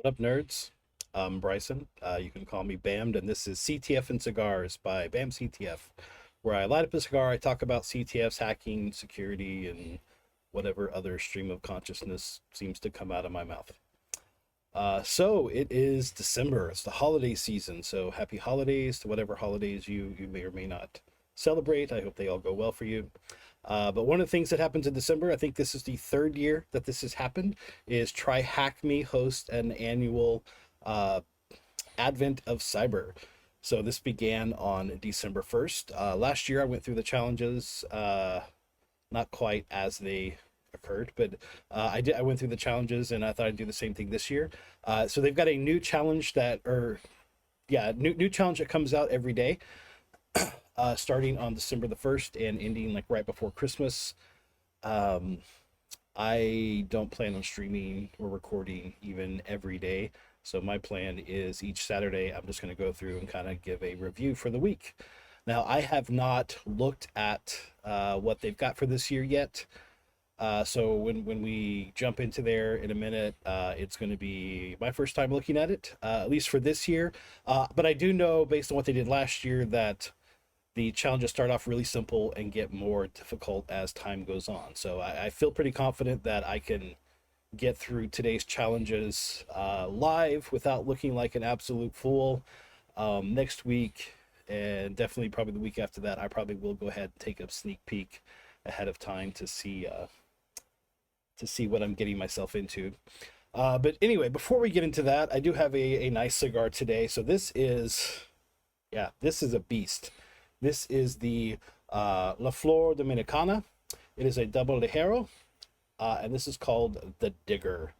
What up, nerds? I'm Bryson. You can call me Bammed, and this is CTF and Cigars by Bam CTF, where I light up a cigar, I talk about CTFs, hacking, security, and whatever other stream of consciousness seems to come out of my mouth. So it is December. It's the holiday season. So happy holidays to whatever holidays you may or may not celebrate. I hope they all go well for you. But one of the things that happens in December, I think this is the third year that this has happened, is TryHackMe hosts an annual uh, Advent of Cyber. So this began on December 1st. Last year I went through the challenges, not quite as they occurred, but I went through the challenges and I thought I'd do the same thing this year. So they've got a new challenge new challenge that comes out every day, starting on December the 1st and ending like right before Christmas. Um, I don't plan on streaming or recording even every day. So my plan is each Saturday, I'm just going to go through and kind of give a review for the week. Now, I have not looked at what they've got for this year yet. So when we jump into there in a minute, it's going to be my first time looking at it, at least for this year. But I do know, based on what they did last year, that the challenges start off really simple and get more difficult as time goes on. So I feel pretty confident that I can get through today's challenges live without looking like an absolute fool. Next week, and definitely probably the week after that, I probably will go ahead and take a sneak peek ahead of time to see what I'm getting myself into. But anyway, before we get into that, I do have a nice cigar today. So this is a beast. This is the La Flor Dominicana. It is a double ligero, and this is called the Digger.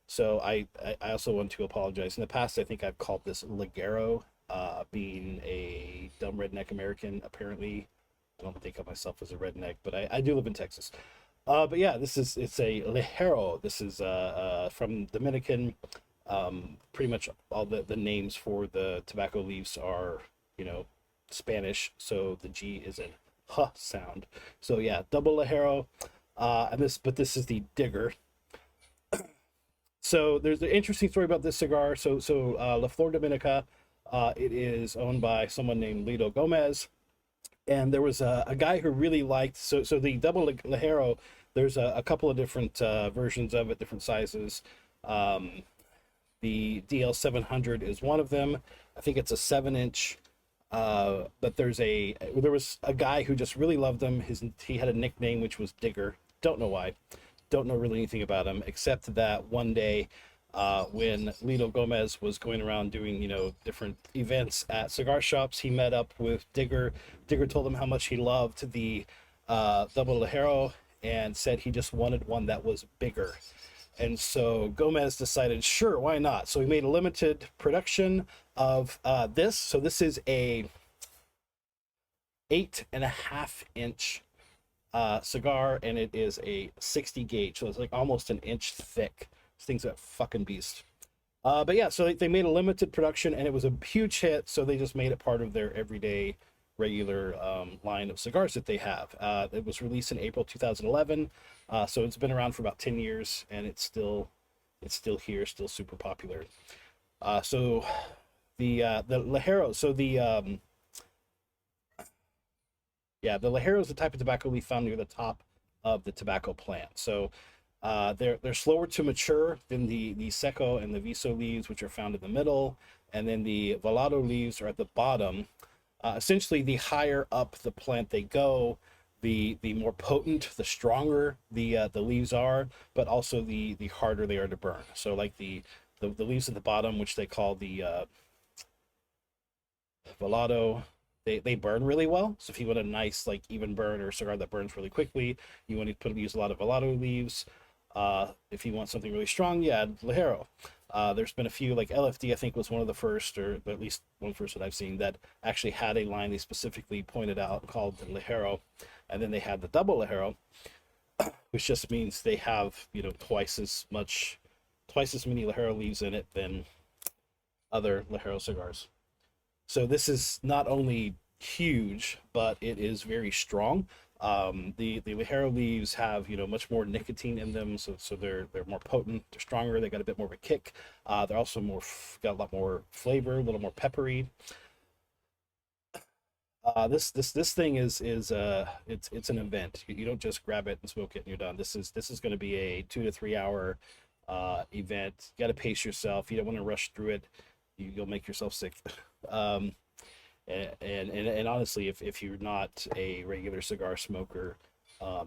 So I also want to apologize. In the past, I think I've called this Ligero, being a dumb redneck American. Apparently, I don't think of myself as a redneck, but I do live in Texas. But yeah, it's a Ligero. This is from Dominican. Pretty much all the names for the tobacco leaves are, Spanish, so the G is an huh sound. So yeah, double Ligero, but this is the Digger. So there's an interesting story about this cigar. So La Flor Dominica, it is owned by someone named Lido Gomez, and there was a guy who really liked so the double Ligero. There's a couple of different versions of it, different sizes. The DL 700 is one of them. I think it's a 7-inch. But there was a guy who just really loved them. He had a nickname which was Digger. Don't know why. Don't know really anything about him except that one day, when Lido Gomez was going around doing different events at cigar shops, he met up with Digger. Digger told him how much he loved the double Ligero and said he just wanted one that was bigger. And so Gomez decided, sure, why not? So he made a limited production of this. So this is a 8.5-inch cigar, and it is a 60 gauge. So it's like almost an inch thick. This thing's a fucking beast. But yeah, so they made a limited production, and it was a huge hit. So they just made it part of their everyday regular line of cigars that they have. It was released in April 2011, so it's been around for about 10 years, and it's still here, still super popular. So the Ligero, the Ligero is the type of tobacco leaf found near the top of the tobacco plant. So they're slower to mature than the Seco and the Viso leaves, which are found in the middle, and then the Volado leaves are at the bottom. Essentially, the higher up the plant they go, the more potent, the stronger the leaves are, but also the harder they are to burn. So like the leaves at the bottom, which they call the Volado, they burn really well. So if you want a nice like even burn or cigar that burns really quickly, you want to use a lot of Volado leaves. If you want something really strong, yeah, Ligero. There's been a few, like LFD, I think was one of the first, or at least one of the first that I've seen, that actually had a line they specifically pointed out called the Ligero. And then they had the double Ligero, which just means they have, twice as many Ligero leaves in it than other Ligero cigars. So this is not only huge, but it is very strong. The Ligero leaves have, you know, much more nicotine in them, so they're more potent, they're stronger, they got a bit more of a kick. They're also got a lot more flavor, a little more peppery. This thing is it's an event. You don't just grab it and smoke it and you're done. This is going to be a 2 to 3 hour event. You got to pace yourself. You don't want to rush through it. You'll make yourself sick. Um, and honestly, if you're not a regular cigar smoker,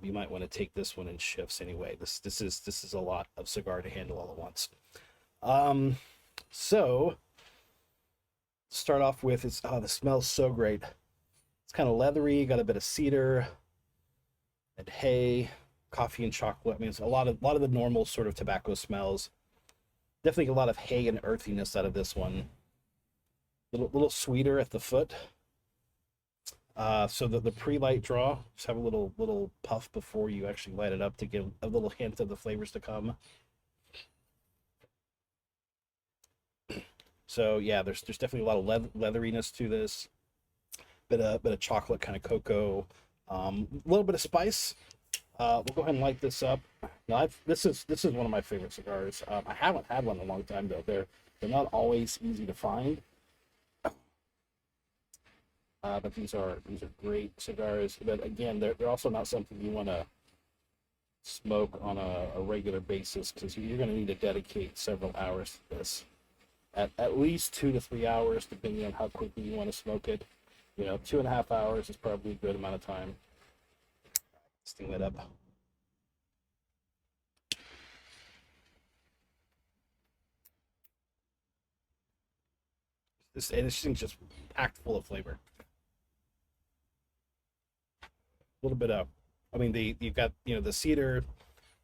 you might want to take this one in shifts anyway. This is a lot of cigar to handle all at once. Um, so start off with is, oh, the smells so great. It's kind of leathery, got a bit of cedar and hay, coffee and chocolate. I mean, it's a lot of the normal sort of tobacco smells. Definitely a lot of hay and earthiness out of this one. Little sweeter at the foot. So the pre-light draw, just have a little puff before you actually light it up to give a little hint of the flavors to come. So yeah, there's definitely a lot of leatheriness to this. Bit of chocolate, kind of cocoa, a little bit of spice. We'll go ahead and light this up. Now, this is one of my favorite cigars. I haven't had one in a long time though. They're not always easy to find. But these are great cigars. But again, they're also not something you want to smoke on a regular basis because you're going to need to dedicate several hours to this. At least 2 to 3 hours, depending on how quickly you want to smoke it. You know, 2.5 hours is probably a good amount of time. Sting that up. This thing's just packed full of flavor. A little bit of, I mean, you've got, you know, the cedar,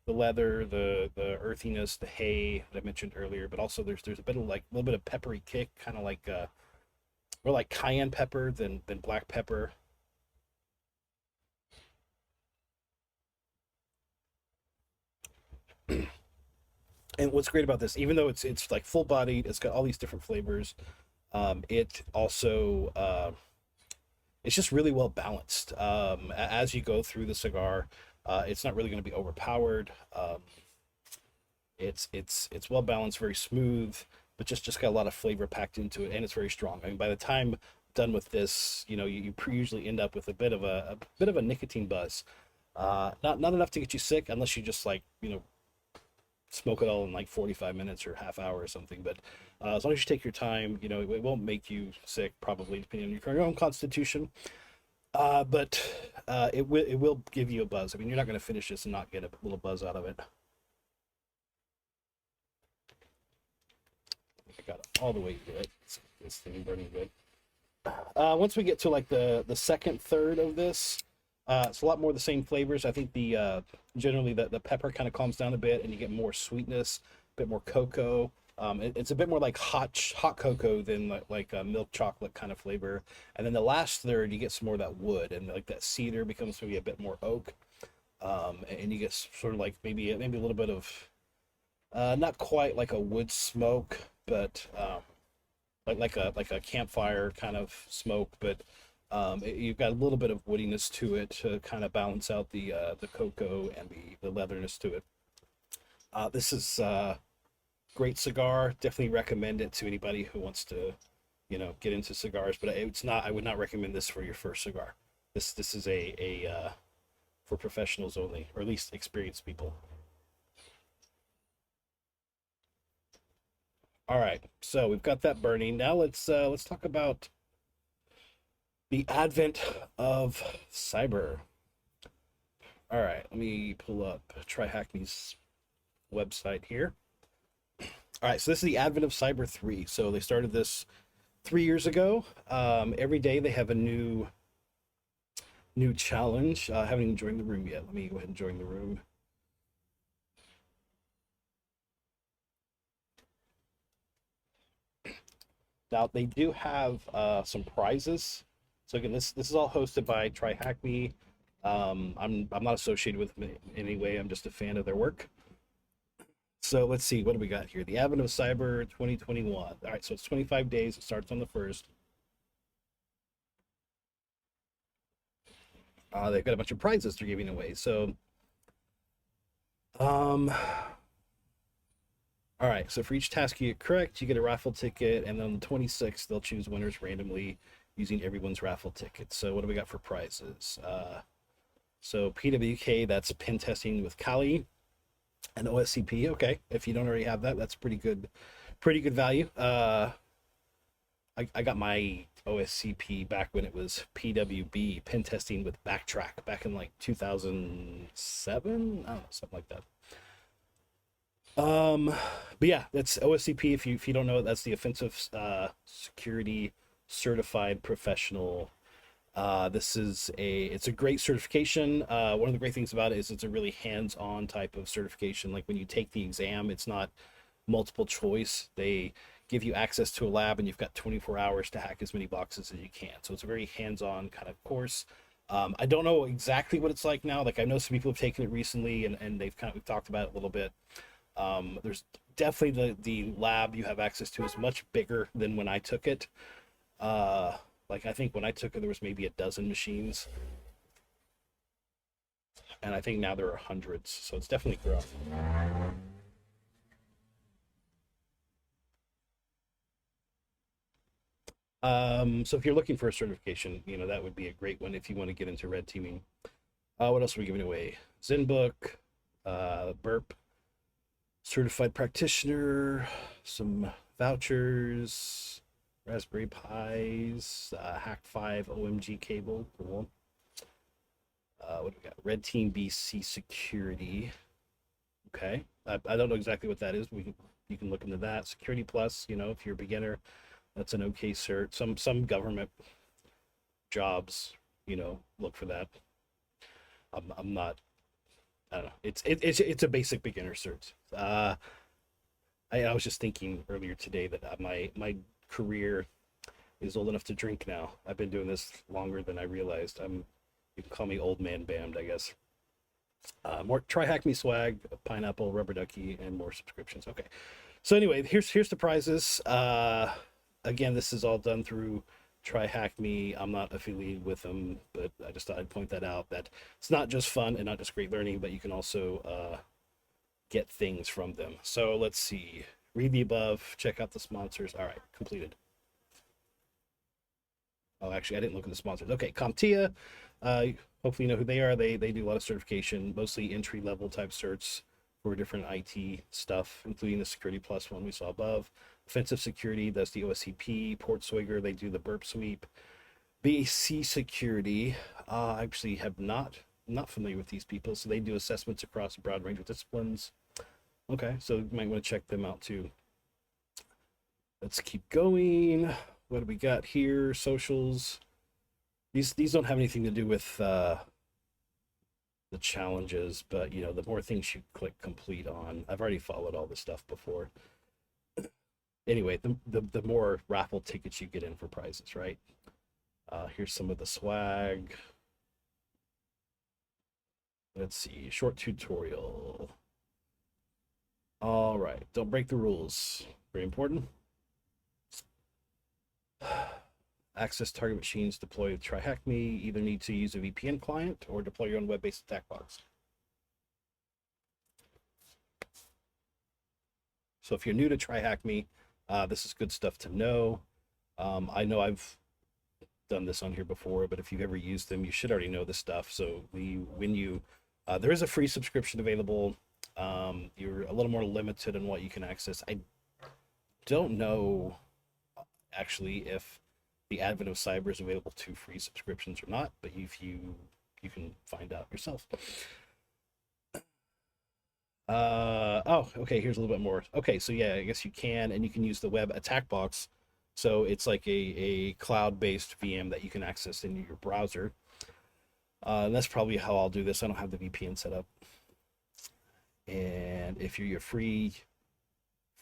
the leather, the earthiness, the hay that I mentioned earlier, but also there's a bit of like a little bit of peppery kick, kind of like more like cayenne pepper than black pepper. And what's great about this, even though it's like full bodied, it's got all these different flavors. It also it's just really well balanced. As you go through the cigar, it's not really going to be overpowered. It's well balanced, very smooth, but just got a lot of flavor packed into it, and it's very strong. I mean, by the time done with this, you know, you usually end up with a bit of a nicotine buzz. Not enough to get you sick unless you just like, you know, smoke it all in like 45 minutes or half hour or something. But as long as you take your time, you know, it won't make you sick, probably depending on your own constitution. But it will give you a buzz. I mean, you're not going to finish this and not get a little buzz out of it. I got it all the way to it. This thing burning good. Once we get to like the second third of this, it's a lot more the same flavors. I think the generally the pepper kind of calms down a bit, and you get more sweetness, a bit more cocoa. It's a bit more like hot cocoa than like a milk chocolate kind of flavor. And then the last third, you get some more of that wood, and like that cedar becomes maybe a bit more oak. And you get sort of like maybe a little bit of not quite like a wood smoke, but like a campfire kind of smoke, but you've got a little bit of woodiness to it to kind of balance out the cocoa and the leatherness to it. This is great cigar. Definitely recommend it to anybody who wants to, you know, get into cigars. But it's not. I would not recommend this for your first cigar. This is a for professionals only, or at least experienced people. All right, so we've got that burning. Now let's talk about the advent of cyber. All right, let me pull up TryHackMe's website here. All right, so this is the advent of Cyber 3. So they started this 3 years ago. Every day they have a new challenge. I haven't even joined the room yet. Let me go ahead and join the room. Now they do have some prizes. So again, this is all hosted by TryHackMe. I'm not associated with them in any way. I'm just a fan of their work. So let's see, what do we got here? The Advent of Cyber 2021. All right, so it's 25 days. It starts on the 1st. They've got a bunch of prizes they're giving away. So, um, all right. So for each task you get correct, you get a raffle ticket, and then on the 26th they'll choose winners randomly using everyone's raffle ticket. So what do we got for prizes? So PWK, that's pen testing with Kali, and OSCP. Okay, if you don't already have that, that's pretty good value. I got my OSCP back when it was PWB, pen testing with Backtrack, back in like 2007. I don't know, something like that. But yeah, that's OSCP. If you don't know it, that's the Offensive Security Certified Professional. It's a great certification. One of the great things about it is it's a really hands-on type of certification. Like when you take the exam, it's not multiple choice. They give you access to a lab, and you've got 24 hours to hack as many boxes as you can. So it's a very hands-on kind of course. I don't know exactly what it's like now. Like I know some people have taken it recently, and we've talked about it a little bit. There's definitely the lab you have access to is much bigger than when I took it. Like I think when I took it, there was maybe a dozen machines, and I think now there are hundreds. So it's definitely grown. So if you're looking for a certification, that would be a great one if you want to get into red teaming. What else are we giving away? ZenBook, Burp, Certified Practitioner, some vouchers, Raspberry Pis, Hack 5 OMG cable. Cool. What do we got? Red Team BC Security. Okay. I don't know exactly what that is. You can look into that. Security Plus, if you're a beginner, that's an okay cert. Some government jobs, look for that. I'm not. I don't know. It's a basic beginner cert. I was just thinking earlier today that my career is old enough to drink now. I've been doing this longer than I realized. You can call me old man bammed, I guess. More TryHackMe swag, pineapple, rubber ducky, and more subscriptions. Okay. So anyway, here's the prizes. Again, this is all done through TryHackMe. I'm not affiliated with them, but I just thought I'd point that out, that it's not just fun and not just great learning, but you can also get things from them. So let's see. Read the above, check out the sponsors. All right, completed. Oh, actually, I didn't look at the sponsors. Okay, CompTIA. Hopefully you know who they are. They do a lot of certification, mostly entry level type certs for different IT stuff, including the Security Plus one we saw above. Offensive Security, that's the OSCP. Portswigger, they do the burp sweep. BAC Security, I actually have not familiar with these people, so they do assessments across a broad range of disciplines. Okay, so you might want to check them out too. Let's keep going. What do we got here? Socials. These don't have anything to do with the challenges, but the more things you click complete on. I've already followed all this stuff before. Anyway, the more raffle tickets you get in for prizes, right? Here's some of the swag. Let's see, short tutorial. All right, don't break the rules. Very important. Access target machines deploy with TryHackMe. Either need to use a VPN client or deploy your own web-based attack box. So if you're new to TryHackMe, this is good stuff to know. I know I've done this on here before, but if you've ever used them, you should already know this stuff. So there is a free subscription available. You're a little more limited in what you can access. I don't know actually if the advent of cyber is available to free subscriptions or not, but if you can find out yourself. Oh, okay, here's a little bit more. Okay, so yeah, I guess you can, and you can use the web attack box. So it's like a cloud-based VM that you can access in your browser. And that's probably how I'll do this. I don't have the VPN set up. And if you're your free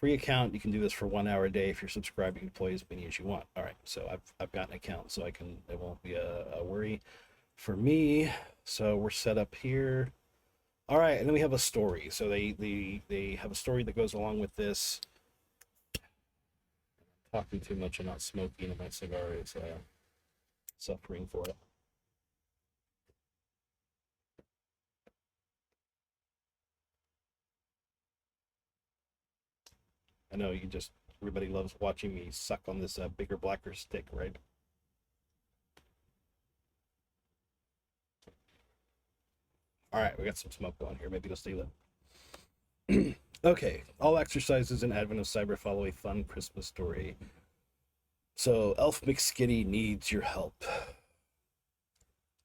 account, you can do this for 1 hour a day. If you're subscribed, you can deploy as many as you want. All right, so I've got an account, so it won't be a worry for me. So we're set up here. All right, and then we have a story. So they have a story that goes along with this. Talking too much and not smoking, and my cigar is suffering for it. I know everybody loves watching me suck on this bigger, blacker stick, right? All right, we got some smoke going here. Maybe it'll stay lit. Okay, all exercises in Advent of Cyber follow a fun Christmas story. So Elf McSkitty needs your help.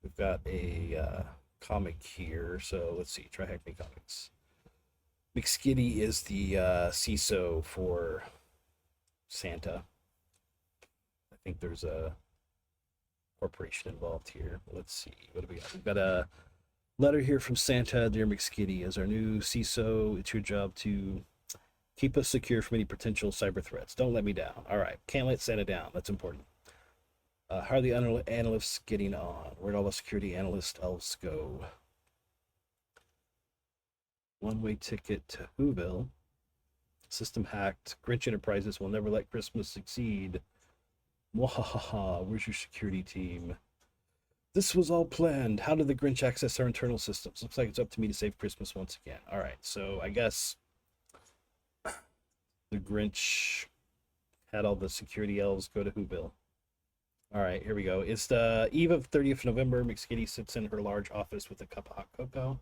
We've got a comic here. So let's see, TryHackMe Comics. McSkitty is the CISO for Santa. I think there's a corporation involved here. Let's see, what do we got? We've got a letter here from Santa. Dear McSkitty, as our new CISO, it's your job to keep us secure from any potential cyber threats. Don't let me down. All right, can't let Santa down. That's important. How are the analysts getting on? Where'd all the security analyst elves go? One-way ticket to Whoville. System hacked. Grinch Enterprises will never let Christmas succeed. Mwahaha, where's your security team? This was all planned. How did the Grinch access our internal systems? Looks like it's up to me to save Christmas once again. All right, so I guess the Grinch had all the security elves go to Whoville. All right, here we go. It's the eve of 30th November. McSkitty sits in her large office with a cup of hot cocoa.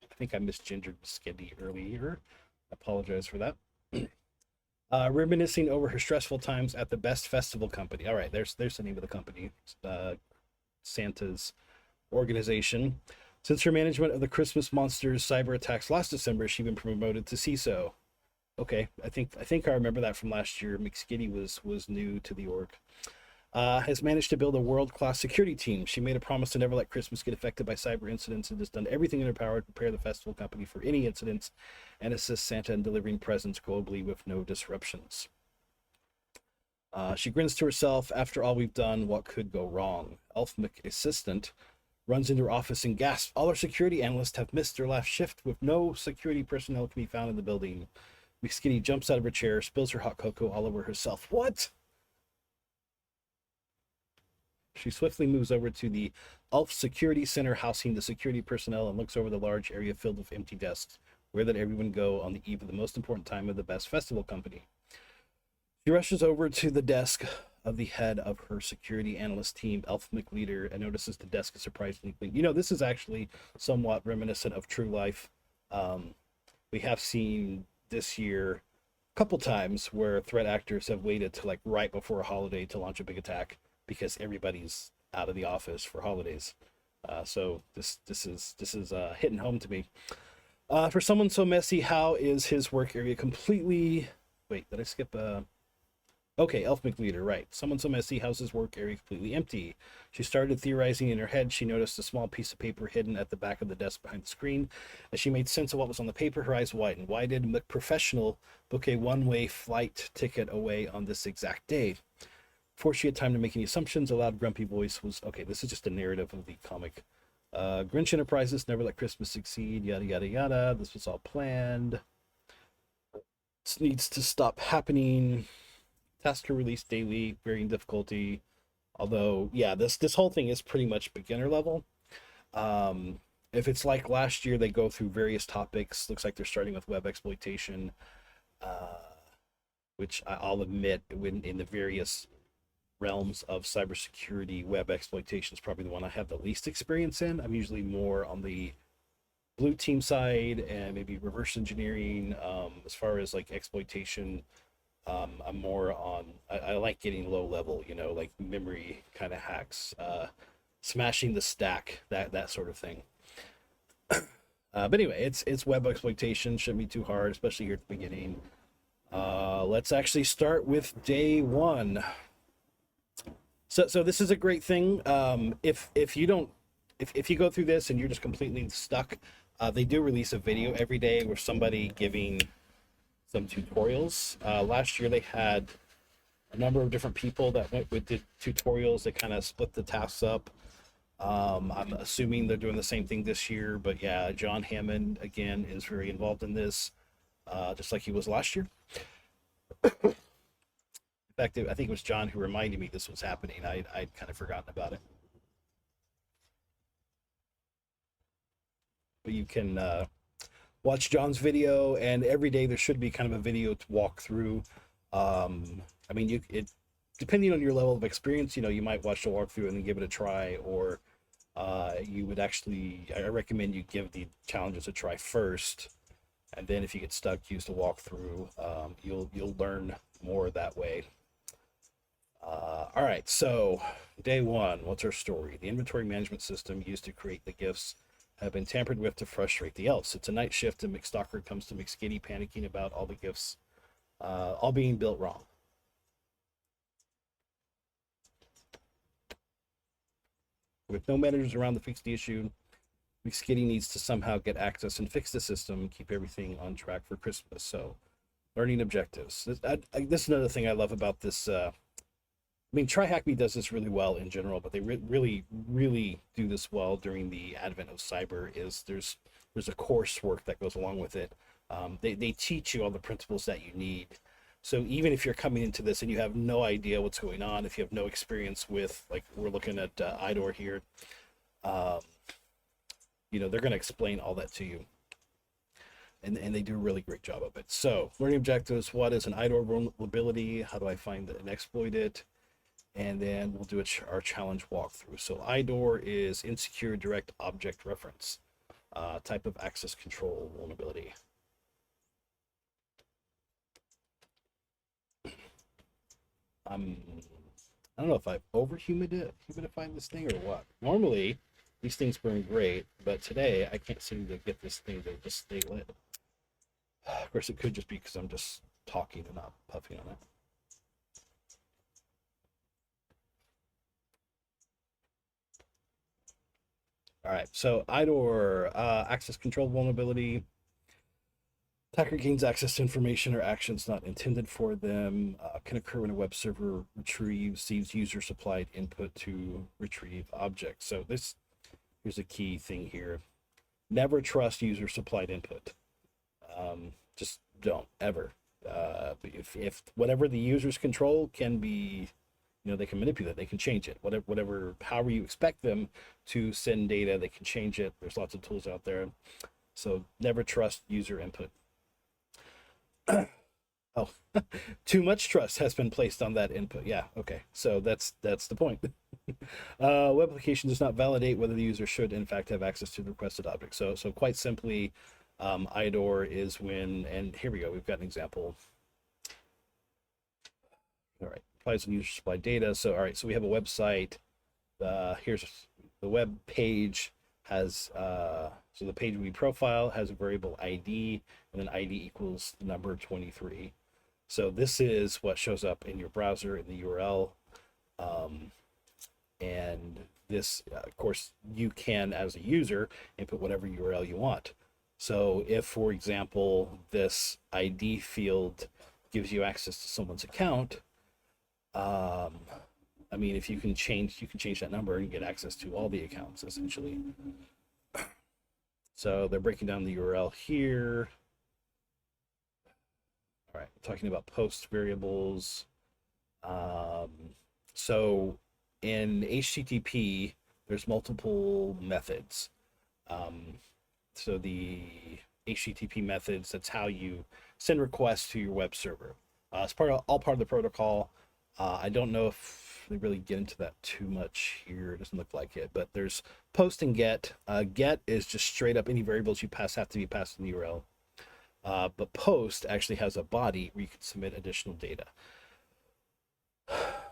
I think I misgendered McSkitty earlier. I apologize for that. Reminiscing over her stressful times at the Best Festival Company. All right, there's the name of the company. Santa's organization. Since her management of the Christmas Monsters cyber attacks last December, she's been promoted to CISO. Okay, I think I remember that from last year. McSkitty was new to the org. Has managed to build a world-class security team. She made a promise to never let Christmas get affected by cyber incidents and has done everything in her power to prepare the festival company for any incidents and assist Santa in delivering presents globally with no disruptions. She grins to herself. After all we've done, what could go wrong? Elf McAssistant runs into her office and gasps. All our security analysts have missed their last shift with no security personnel can be found in the building. McSkitty jumps out of her chair, spills her hot cocoa all over herself. What? She swiftly moves over to the Elf Security Center, housing the security personnel, and looks over the large area filled with empty desks. Where did everyone go on the eve of the most important time of the Best Festival Company? She rushes over to the desk of the head of her security analyst team, Elf McLeader, and notices the desk is surprisingly clean. You know, this is actually somewhat reminiscent of True Life. We have seen this year a couple times where threat actors have waited to like right before a holiday to launch a big attack because everybody's out of the office for holidays. So this is hitting home to me. For someone so messy, how is his work area completely... Wait, did I skip... Okay, Elf McLeader, right. Someone so messy, how's his work area completely empty? She started theorizing in her head. She noticed a small piece of paper hidden at the back of the desk behind the screen. As she made sense of what was on the paper, her eyes widened. Why did McProfessional book a one-way flight ticket away on this exact day? Before she had time to make any assumptions, a loud, grumpy voice was... Okay, this is just a narrative of the comic. Grinch Enterprises never let Christmas succeed, yada, yada, yada. This was all planned. This needs to stop happening. Task to release daily, varying difficulty. Although, yeah, this whole thing is pretty much beginner level. If it's like last year, they go through various topics. Looks like they're starting with web exploitation, which I'll admit, when in the various realms of cybersecurity, web exploitation is probably the one I have the least experience in. I'm usually more on the blue team side and maybe reverse engineering. As far as like exploitation, I'm more on, I like getting low level, you know, like memory kind of hacks, smashing the stack, that sort of thing. But anyway, it's web exploitation, shouldn't be too hard, especially here at the beginning. Let's actually start with day one. So this is a great thing. If you go through this and you're just completely stuck, they do release a video every day where somebody giving some tutorials. Last year they had a number of different people that went with the tutorials. They kind of split the tasks up. I'm assuming they're doing the same thing this year, but yeah, John Hammond again is very involved in this, just like he was last year. In fact, I think it was John who reminded me this was happening. I'd kind of forgotten about it. But you can watch John's video, and every day there should be kind of a video to walk through. I mean, depending on your level of experience, you might watch the walkthrough and then give it a try, or you would actually, I recommend you give the challenges a try first, and then if you get stuck, use the walkthrough. You'll learn more that way. All right, so day one, what's our story? The inventory management system used to create the gifts have been tampered with to frustrate the elves. It's a night shift, and McStalker comes to McSkitty panicking about all the gifts all being built wrong. With no managers around to fix the issue, McSkitty needs to somehow get access and fix the system, keep everything on track for Christmas. So, learning objectives. This is another thing I love about this. I mean, TryHackMe does this really well in general, but they really, really do this well during the advent of cyber. There's a coursework that goes along with it. They teach you all the principles that you need. So even if you're coming into this and you have no idea what's going on, if you have no experience with, like we're looking at IDOR here, they're going to explain all that to you. And they do a really great job of it. So learning objectives: what is an IDOR vulnerability? How do I find it and exploit it? And then we'll do our challenge walkthrough. So IDOR is insecure direct object reference, type of access control vulnerability. I don't know if I've humidified this thing or what. Normally, these things burn great, but today I can't seem to get this thing to just stay lit. Of course, it could just be because I'm just talking and not puffing on it. All right, so IDOR, access control vulnerability. Attacker gains access to information or actions not intended for them. Can occur when a web server receives user-supplied input to retrieve objects. So here's a key thing here. Never trust user-supplied input. Just don't, ever. If whatever the users control can be, they can manipulate, they can change it. However you expect them to send data, they can change it. There's lots of tools out there. So never trust user input. Oh, too much trust has been placed on that input. Yeah, okay. So that's the point. Web application does not validate whether the user should in fact have access to the requested object. So quite simply, IDOR is when, and here we go, we've got an example. All right, applies on user supplied data. So all right, so we have a website. Here's the web page has so the page we profile has a variable ID, and then ID equals the number 23. So this is what shows up in your browser in the URL. And this, of course, you can, as a user, input whatever URL you want. So if, for example, this ID field gives you access to someone's account, I mean, if you can change that number and get access to all the accounts, essentially. So they're breaking down the URL here. All right, talking about post variables. So in HTTP, there's multiple methods. So the HTTP methods, that's how you send requests to your web server. It's all part of the protocol. I don't know if they really get into that too much here. It doesn't look like it, but there's post and get. Get is just straight up any variables you pass have to be passed in the URL. But post actually has a body where you can submit additional data.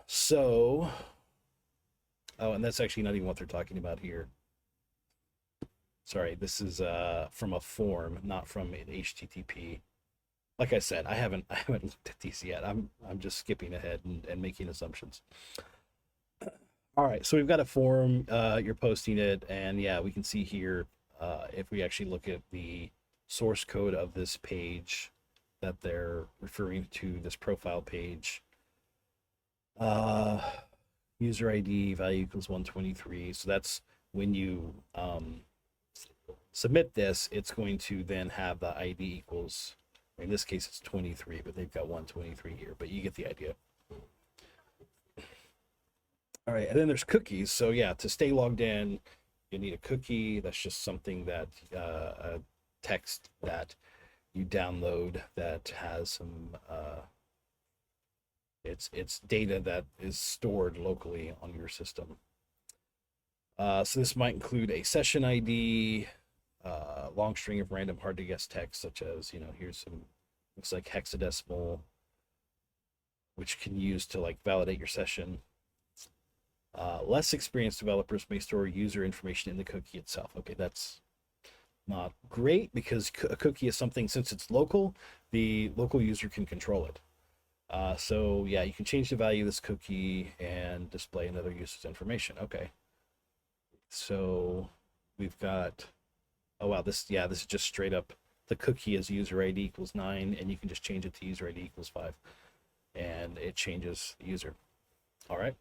So, and that's actually not even what they're talking about here. Sorry, this is from a form, not from an HTTP. Like I said, I haven't looked at these yet. I'm just skipping ahead and making assumptions. All right, so we've got a form. You're posting it, and yeah, we can see here if we actually look at the source code of this page that they're referring to, this profile page. User ID value equals 123. So that's when you submit this, it's going to then have the ID equals. In this case, it's 23, but they've got 123 here, but you get the idea. All right, and then there's cookies. So yeah, to stay logged in, you need a cookie. That's just something that text that you download that has some it's data that is stored locally on your system. So this might include a session ID, long string of random hard to guess text, such as, here's some, looks like hexadecimal, which can use to like validate your session. Less experienced developers may store user information in the cookie itself. Okay, that's not great because a cookie is something, since it's local, the local user can control it. So yeah, you can change the value of this cookie and display another user's information. Okay. So we've got, oh wow, this is just straight up, the cookie is user ID equals 9, and you can just change it to user ID equals 5, and it changes the user. All right.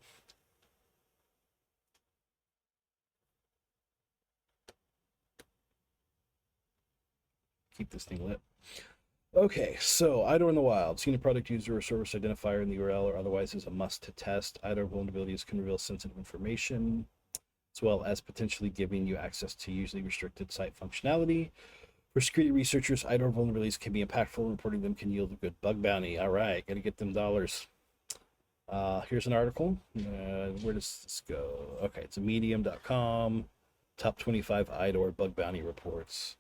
Keep this thing lit. Okay, so IDOR in the wild. Seeing a product user or service identifier in the URL or otherwise is a must to test. IDOR vulnerabilities can reveal sensitive information, as well as potentially giving you access to usually restricted site functionality. For security researchers, IDOR vulnerabilities can be impactful. Reporting them can yield a good bug bounty. All right, got to get them dollars. Here's an article. Where does this go? Okay, it's a medium.com. Top 25 IDOR bug bounty reports.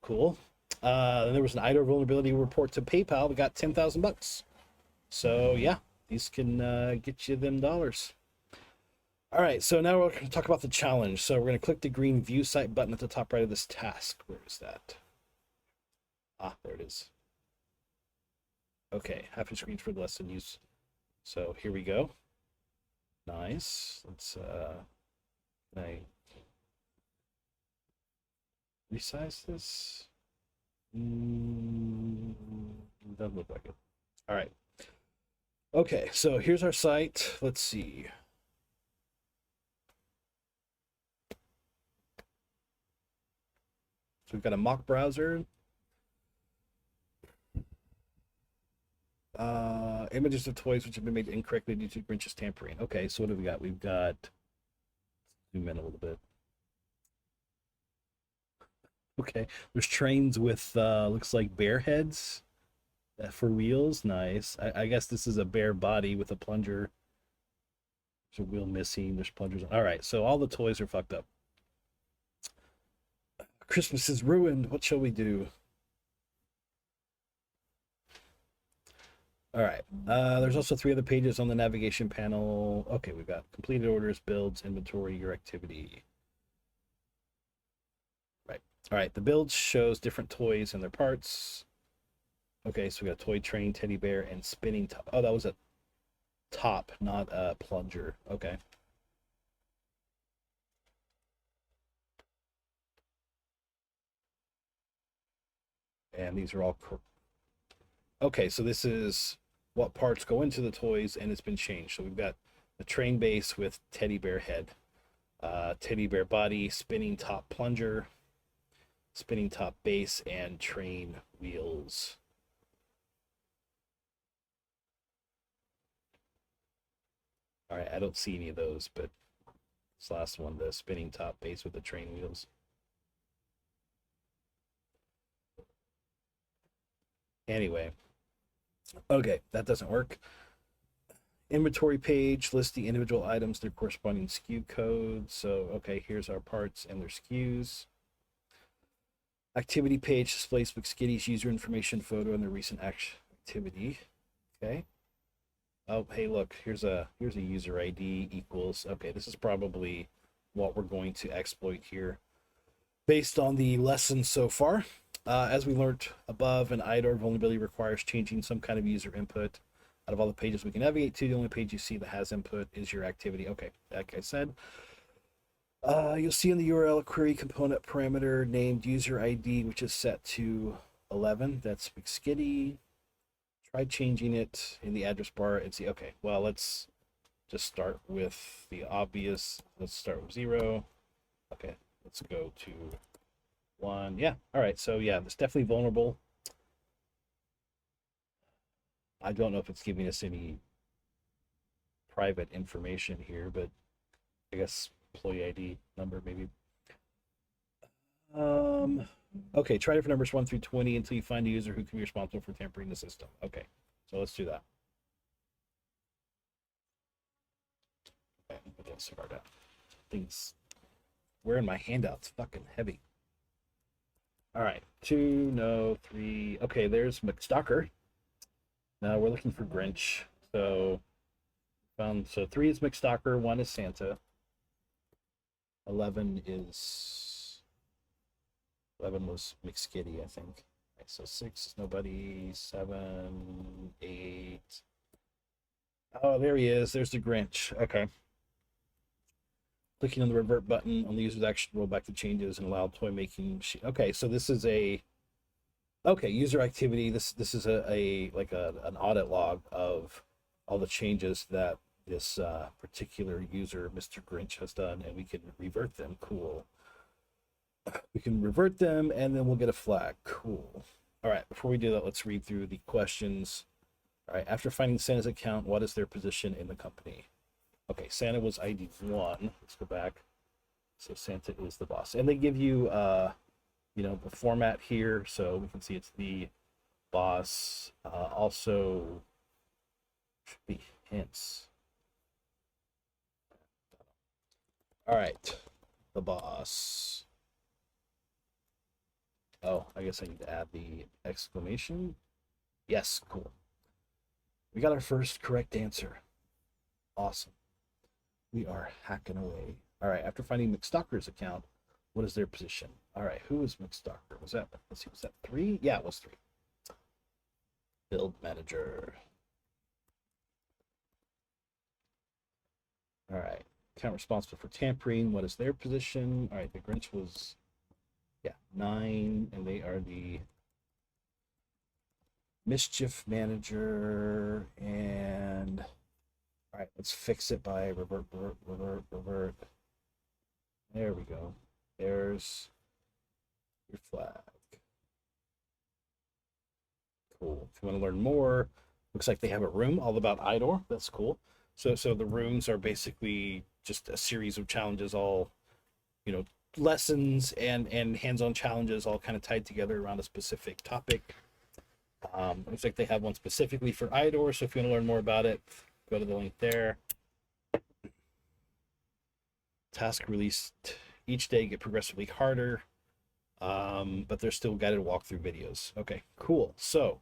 Cool. There was an IDOR vulnerability report to PayPal that got $10,000. So yeah, these can get you them dollars. All right, so now we're going to talk about the challenge. So we're going to click the green View Site button at the top right of this task. Where is that? There it is. Okay, half your screen's for the lesson use. So here we go. Nice. Let's can I resize this? Doesn't look like it. All right. Okay, so here's our site. Let's see. So we've got a mock browser. Images of toys which have been made incorrectly due to Grinch's tampering. Okay, so what have we got? We've got, zoom in a little bit. Okay, there's trains with looks like bear heads for wheels. Nice. I guess this is a bear body with a plunger. There's a wheel missing. There's plungers. All right, so all the toys are fucked up. Christmas is ruined. What shall we do? All right. There's also 3 other pages on the navigation panel. Okay, we've got completed orders, builds, inventory, your activity. Right. All right. The build shows different toys and their parts. Okay, so we got toy train, teddy bear, and spinning top. Oh, that was a top, not a plunger. Okay. And these are all okay, so this is what parts go into the toys, and it's been changed. So we've got the train base with teddy bear head, teddy bear body, spinning top plunger, spinning top base, and train wheels. All right, I don't see any of those, but this last one, the spinning top base with the train wheels. Anyway, okay, that doesn't work. Inventory page lists the individual items, their corresponding SKU codes. So, okay, here's our parts and their SKUs. Activity page displays McSkitty's user information, photo, and their recent activity. Okay. Oh, hey, look, here's a user ID equals. Okay, this is probably what we're going to exploit here based on the lesson so far. As we learned above, an IDOR vulnerability requires changing some kind of user input. Out of all the pages we can navigate to, the only page you see that has input is your activity. Okay, like I said, you'll see in the URL a query component parameter named user ID, which is set to 11. That's McSkitty. Try changing it in the address bar and see. Okay, well, let's just start with the obvious. Let's start with 0. Okay, let's go to 1. Yeah, all right, so yeah, it's definitely vulnerable. I don't know if it's giving us any private information here, but I guess employee ID number maybe. Okay, try different numbers 1 through 20 until you find a user who can be responsible for tampering the system. Okay, so let's do that. Okay, put that cigar down. Things wearing my handout's fucking heavy. All right, 2, no, 3. Okay, there's McStalker. Now we're looking for Grinch. So 3 is McStalker, 1 is Santa. 11 was McSkitty, I think. Okay, so 6 is nobody. 7, 8. Oh, there he is. There's the Grinch. Okay. Clicking on the revert button on the user's action, roll back the changes and allow toy making machine. Okay, so this is a user activity. This is an audit log of all the changes that this particular user, Mr. Grinch, has done, and we can revert them. Cool. We can revert them, and then we'll get a flag. Cool. All right, before we do that, let's read through the questions. All right, after finding Santa's account, what is their position in the company? Okay, Santa was ID 1. Let's go back. So Santa is the boss. And they give you, the format here. So we can see it's the boss. Also, should be hints. All right, the boss. Oh, I guess I need to add the exclamation. Yes, cool. We got our first correct answer. Awesome. We are hacking away. All right, after finding McStalker's account, what is their position? All right, who is McStalker? Was that 3? Yeah, it was 3. Build manager. All right, account responsible for tampering. What is their position? All right, the Grinch was, 9, and they are the mischief manager. And all right, let's fix it by revert. There we go. There's your flag. Cool. If you want to learn more, looks like they have a room all about IDOR. That's cool. So the rooms are basically just a series of challenges, all lessons and hands-on challenges, all kind of tied together around a specific topic. Looks like they have one specifically for IDOR. So if you want to learn more about it, go to the link there. Task released each day get progressively harder, but there's still guided walkthrough videos. Okay, cool. So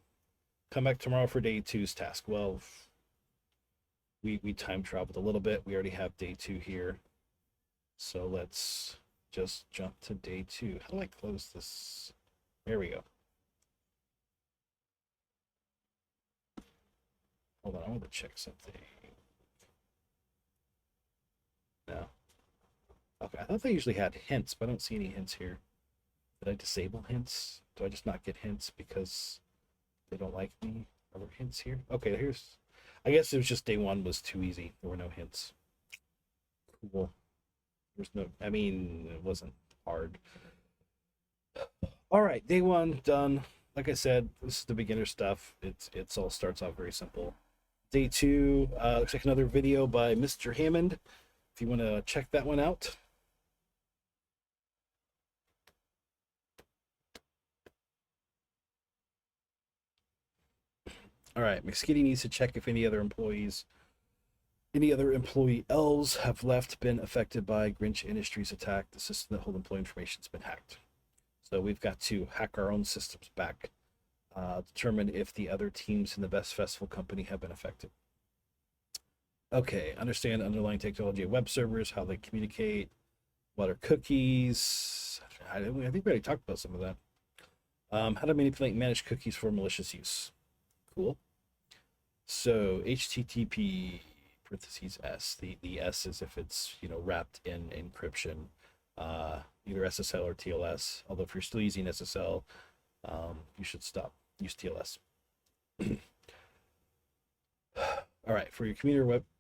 come back tomorrow for day 2's task. Well, we time traveled a little bit. We already have day 2 here. So let's just jump to day 2. How do I close this? There we go. Hold on, I want to check something. No. Okay, I thought they usually had hints, but I don't see any hints here. Did I disable hints? Do I just not get hints because they don't like me? Are there hints here? Okay, I guess it was just day 1 was too easy. There were no hints. Cool. It wasn't hard. All right, day 1 done. Like I said, this is the beginner stuff. It's all starts off very simple. Day 2, looks like another video by Mr. Hammond. If you want to check that one out. All right, McSkitty needs to check if any other employee elves have been affected by Grinch Industries attack. The system that hold employee information has been hacked. So we've got to hack our own systems back. Determine if the other teams in the Best Festival Company have been affected. Okay, understand underlying technology of web servers, how they communicate, what are cookies. I think we already talked about some of that. How to manipulate and manage cookies for malicious use. Cool. So HTTP parentheses S. The S is if it's wrapped in encryption, either SSL or TLS. Although if you're still using SSL, you should use TLS. All right, for your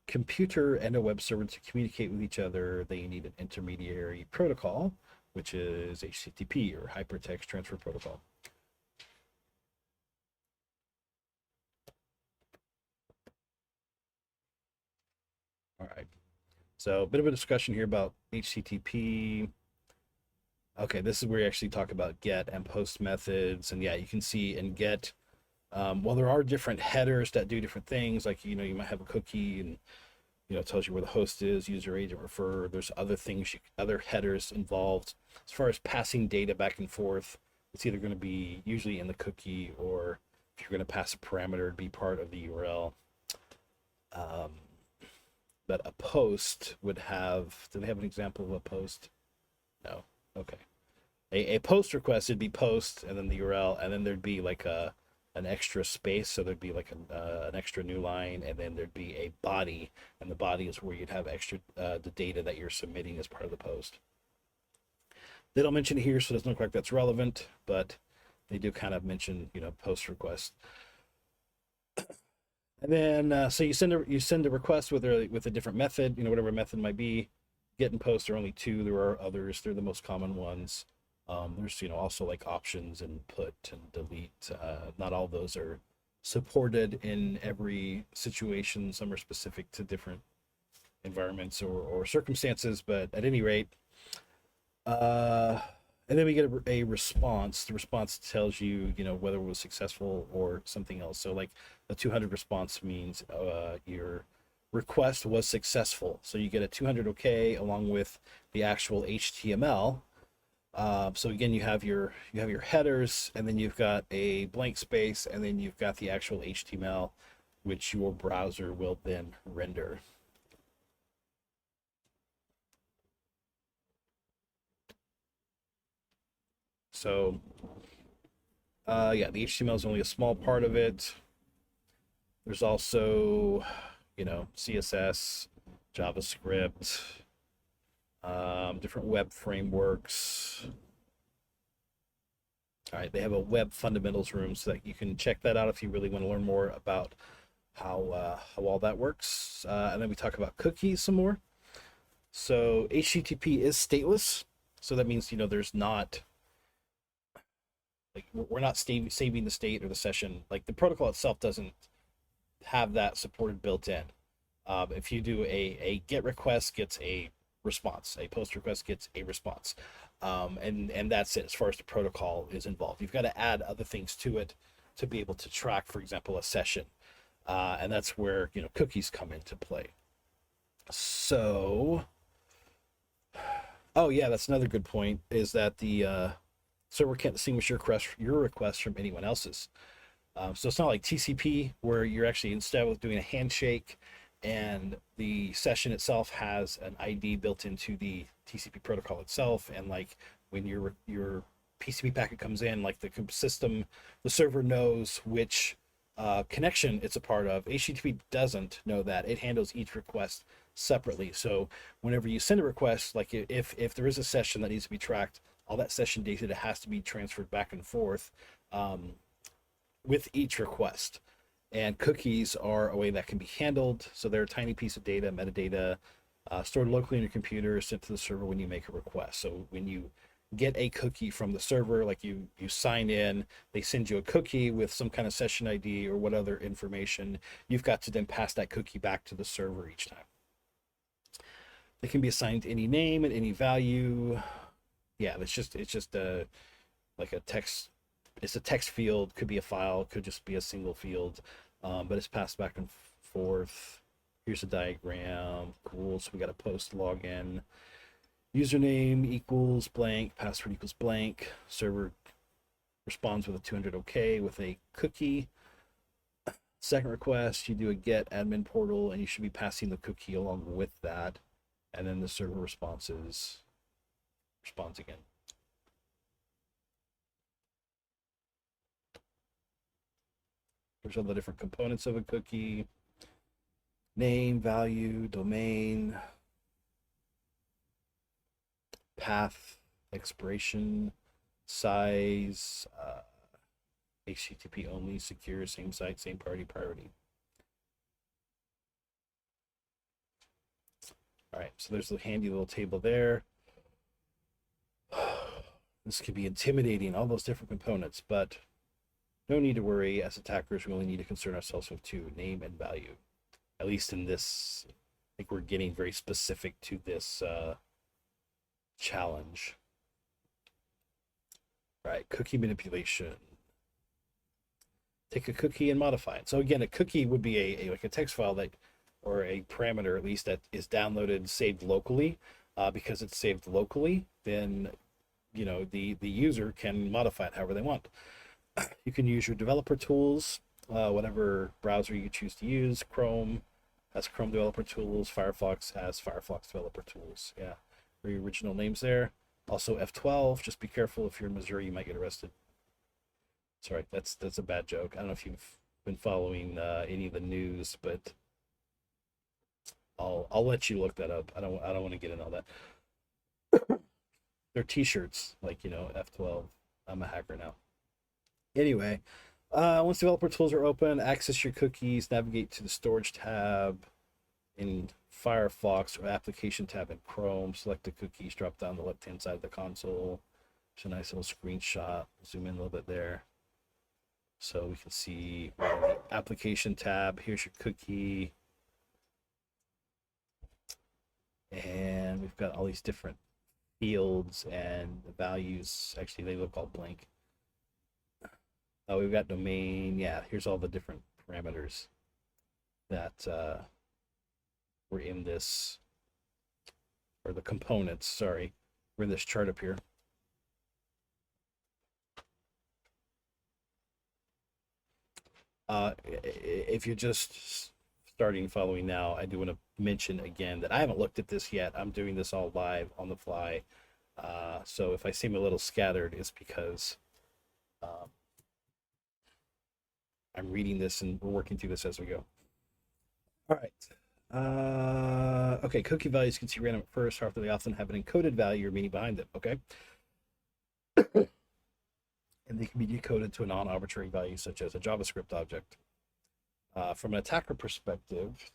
computer and a web server to communicate with each other, they need an intermediary protocol, which is HTTP or Hypertext Transfer Protocol. All right, so a bit of a discussion here about HTTP. Okay, this is where you actually talk about get and post methods. And yeah, you can see in get, well, there are different headers that do different things. Like, you might have a cookie and, it tells you where the host is, user agent refer. There's other things, other headers involved. As far as passing data back and forth, it's either going to be usually in the cookie, or if you're going to pass a parameter, it'd be part of the URL. Um, but a post would have, do they have an example of a post? No. Okay. A post request would be post and then the URL, and then there'd be like an extra space, so there'd be like an extra new line, and then there'd be a body, and the body is where you'd have extra the data that you're submitting as part of the post. They don't mention it here, so it doesn't look like that's relevant, but they do kind of mention post request. And then so you send a request with a different method, whatever method might be. Get and post are only two. There are others. They're the most common ones. There's also like options and put and delete. Not all those are supported in every situation. Some are specific to different environments or circumstances, but at any rate, and then we get a response. The response tells you, whether it was successful or something else. So like a 200 response means your request was successful. So you get a 200 OK along with the actual HTML. So again, you have your headers, and then you've got a blank space, and then you've got the actual HTML, which your browser will then render. So yeah, the HTML is only a small part of it. There's also, CSS, JavaScript, different web frameworks. All right, they have a web fundamentals room, so that you can check that out if you really want to learn more about how all that works. And then we talk about cookies some more. So HTTP is stateless, so that means there's not, like, we're not saving the state or the session. Like, the protocol itself doesn't have that supported built in. If you do a get request gets a response, a post request gets a response, and that's it as far as the protocol is involved. You've got to add other things to it to be able to track, for example, a session, and that's where cookies come into play. So, oh yeah, that's another good point, is that the server can't distinguish your request from anyone else's. So it's not like TCP, where you're actually, instead of doing a handshake and the session itself has an ID built into the TCP protocol itself, and like when your PCP packet comes in, like the server knows which connection it's a part of. HTTP doesn't know that. It handles each request separately. So whenever you send a request, like if there is a session that needs to be tracked, all that session data has to be transferred back and forth with each request. And cookies are a way that can be handled. So they're a tiny piece of data, metadata, stored locally on your computer, sent to the server when you make a request. So when you get a cookie from the server, like you sign in, they send you a cookie with some kind of session ID or what other information. You've got to then pass that cookie back to the server each time. They can be assigned to any name and any value. Yeah, it's just like a text. It's a text field, could be a file, could just be a single field, but it's passed back and forth. Here's a diagram. Cool. So we got a post login. Username equals blank, password equals blank. Server responds with a 200 OK with a cookie. Second request, you do a get admin portal, and you should be passing the cookie along with that. And then the server responds again. There's all the different components of a cookie: name, value, domain, path, expiration, size, HTTP only, secure, same site, same party, priority. All right, so there's a handy little table there. This could be intimidating, all those different components, but no need to worry. As attackers, we only need to concern ourselves with two: name and value. At least in this, I think we're getting very specific to this challenge. All right, cookie manipulation. Take a cookie and modify it. So again, a cookie would be a like a text file that, or a parameter at least, that is downloaded, saved locally. Because it's saved locally, then the user can modify it however they want. You can use your developer tools, whatever browser you choose to use. Chrome has Chrome developer tools. Firefox has Firefox developer tools. Yeah, your original names there. Also F12. Just be careful, if you're in Missouri, you might get arrested. Sorry, that's a bad joke. I don't know if you've been following any of the news, but I'll let you look that up. I don't want to get into all that. They're T-shirts, like F12. I'm a hacker now. Anyway, once developer tools are open, access your cookies, navigate to the storage tab in Firefox or application tab in Chrome. Select the cookies, drop down the left-hand side of the console. It's a nice little screenshot. Zoom in a little bit there. So we can see the application tab. Here's your cookie. And we've got all these different fields and the values. Actually, they look all blank. Oh, we've got domain. Yeah, here's all the different parameters that were in this, or the components, sorry, were in this chart up here. If you're just starting following now, I do want to mention again that I haven't looked at this yet. I'm doing this all live on the fly. So if I seem a little scattered, it's because I'm reading this and we're working through this as we go. All right. Okay, cookie values can see random at first. However, they often have an encoded value or meaning behind them. Okay. And they can be decoded to a non-arbitrary value, such as a JavaScript object. From an attacker perspective,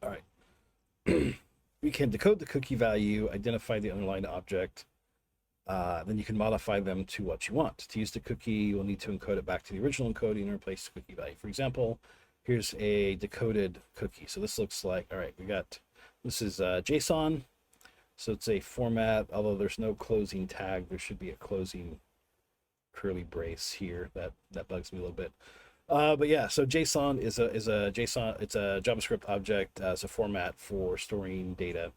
all right, we can decode the cookie value, identify the underlying object, then you can modify them to what you want. To use the cookie, you'll need to encode it back to the original encoding and replace the cookie value. For example, here's a decoded cookie. So this looks like, all right, this is JSON. So it's a format, although there's no closing tag, there should be a closing curly brace here. That bugs me a little bit. But yeah, so JSON is a JSON. It's a JavaScript object as a format for storing data.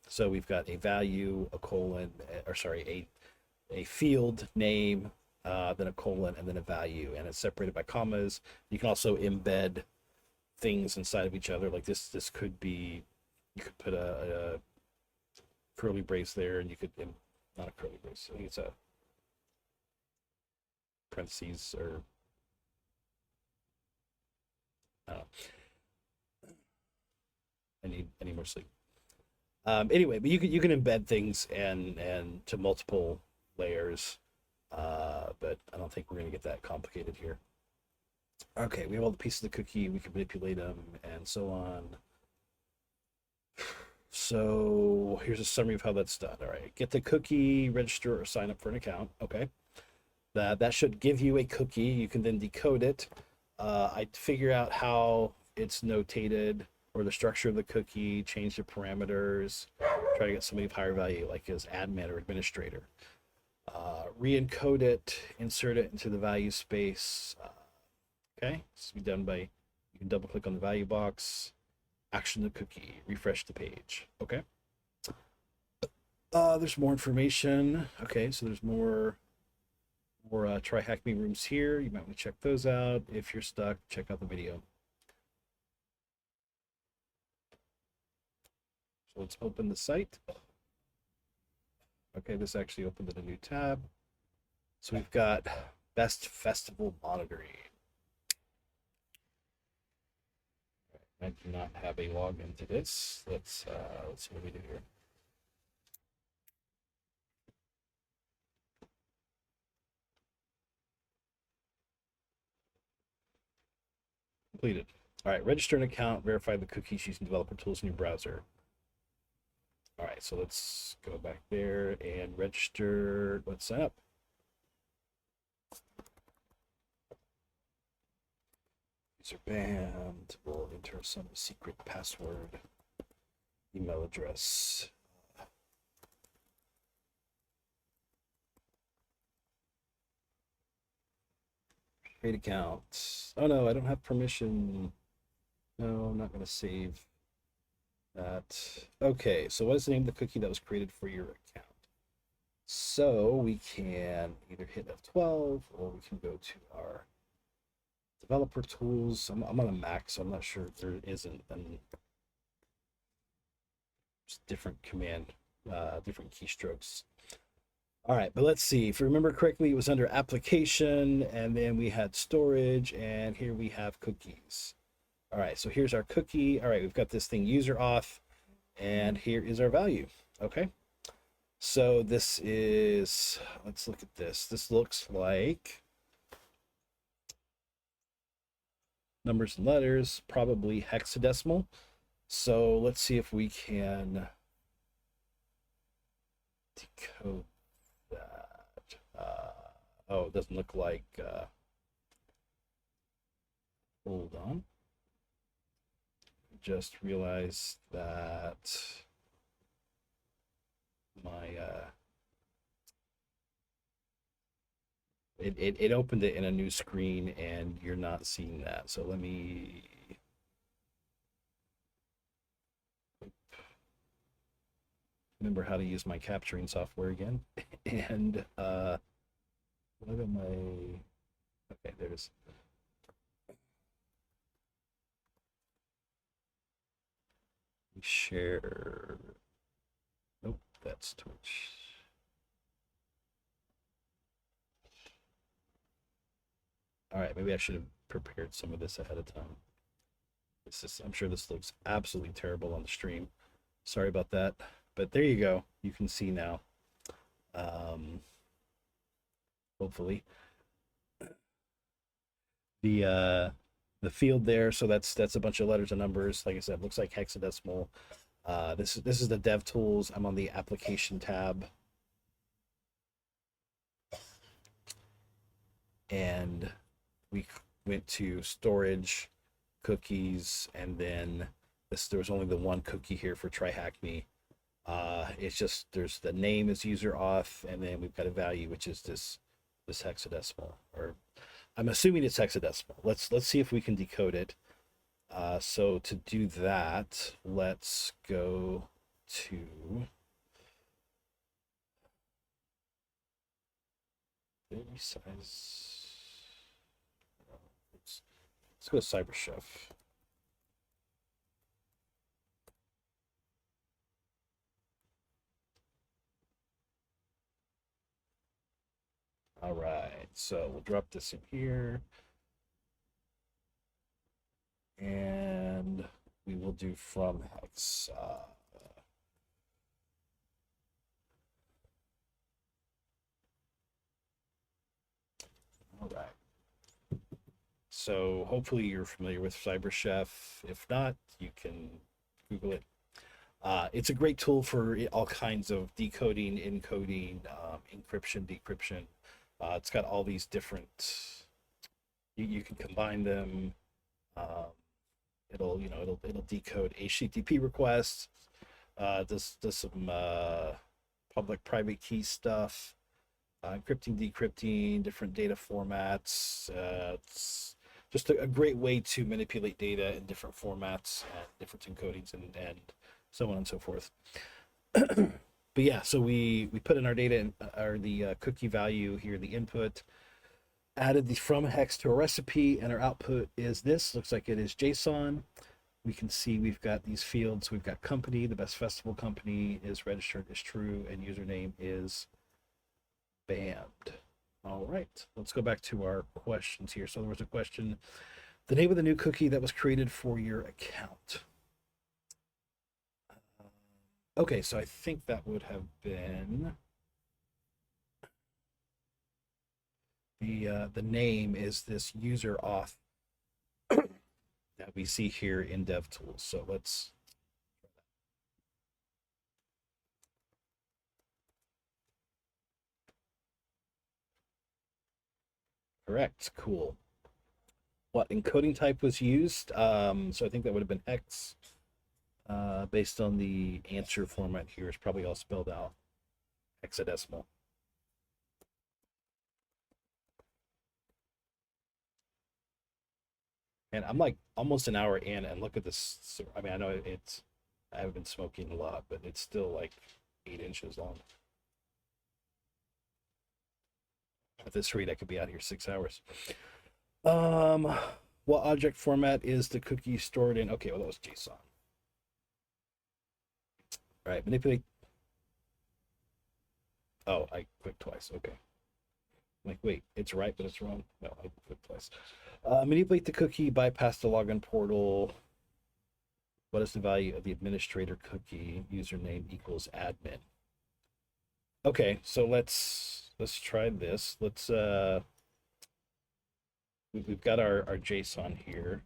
So we've got a value, a colon, or sorry, a field name, then a colon, and then a value, and it's separated by commas. You can also embed things inside of each other. Like this could be, you could put a curly brace there, and you could, not a curly brace, I think it's a parentheses, or I don't know. I need more sleep. Anyway, but you can embed things and to multiple layers, but I don't think we're going to get that complicated here. Okay, we have all the pieces of the cookie, we can manipulate them, and so on. So here's a summary of how that's done. All right, get the cookie, register or sign up for an account. Okay, that should give you a cookie. You can then decode it. I figure out how it's notated, or the structure of the cookie, change the parameters, try to get somebody of higher value, like as admin or administrator. Re-encode it, insert it into the value space. Okay, this will be done by, you can double click on the value box, action the cookie, refresh the page. Okay. There's more information. Okay, so there's more TryHackMe rooms here. You might want to check those out. If you're stuck, check out the video. So let's open the site. Okay, this actually opened in a new tab. So we've got best festival monitoring. I do not have a login to this. Let's see what we do here. Completed. All right, register an account, verify the cookies using developer tools in your browser. All right, so let's go back there and register. Let's sign up. User banned. We'll enter some secret password. email address. Create account. Oh no, I don't have permission. No, I'm not going to save that. Okay, so what is the name of the cookie that was created for your account? So we can either hit F12 or we can go to our developer tools. I'm on a Mac, so I'm not sure if there isn't an just different command, different keystrokes. All right, but let's see. If you remember correctly, it was under application, and then we had storage, and here we have cookies. All right, so here's our cookie. All right, we've got this thing user auth, and here is our value. Okay, so this is, let's look at this. This looks like numbers and letters, probably hexadecimal. So let's see if we can decode that. Oh, it doesn't look like, hold on. Just realized that my, it opened it in a new screen and you're not seeing that. So let me, remember how to use my capturing software again. And what am I, okay, there's, share, nope, that's Twitch. All right, maybe I should have prepared some of this ahead of time. This is, I'm sure this looks absolutely terrible on the stream. Sorry about that, but there you go. You can see now. Hopefully, the field there. So that's a bunch of letters and numbers. Like I said, looks like hexadecimal. This is the dev tools. I'm on the application tab, and we went to storage, cookies, and then this, there was only the one cookie here for TryHackMe. It's just, there's the name is user auth, and then we've got a value, which is this hexadecimal, or I'm assuming it's hexadecimal. Let's see if we can decode it. So to do that, let's go to size. Let's go to CyberChef. All right, so we'll drop this in here. And we will do from hex. All right. So hopefully you're familiar with CyberChef. If not, you can Google it. It's a great tool for all kinds of decoding, encoding, encryption, decryption. It's got all these different. You can combine them. It'll decode HTTP requests. Does some public-private key stuff. Encrypting, decrypting, different data formats. It's just a great way to manipulate data in different formats and different encodings and so on and so forth. But yeah, so we put in our data in, or the cookie value here, the input, added the from hex to a recipe, and our output is this. Looks like it is JSON. We can see we've got these fields. We've got company, the best festival company is registered is true, and username is banned. All right, let's go back to our questions here. So there was a question, the name of the new cookie that was created for your account. Okay, so I think that would have been the name is this user auth that we see here in DevTools. So let's correct, cool. What encoding type was used? So I think that would have been hex. based on the answer format here, it's probably all spelled out hexadecimal. And I'm like almost an hour in, and look at this. I mean, I know I haven't been smoking a lot, but it's still like 8 inches long. At this rate, I could be out here 6 hours. What object format is the cookie stored in? Okay, well, that was JSON. All right, manipulate. Oh, I clicked twice. Okay. I'm like, wait, it's right, but it's wrong. No, I clicked twice. Manipulate the cookie, bypass the login portal. What is the value of the administrator cookie? Username equals admin. Okay, so let's try this. Let's we've got our JSON here.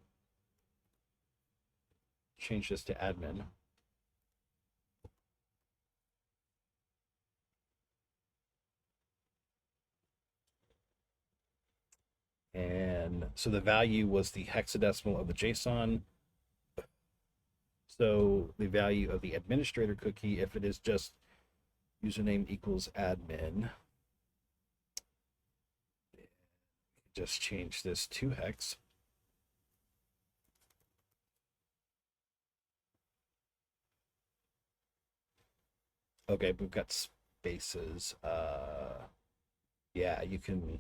Change this to admin. And so the value was the hexadecimal of the JSON. So the value of the administrator cookie, if it is just username equals admin, just change this to hex. Okay, we've got spaces. Yeah, you can.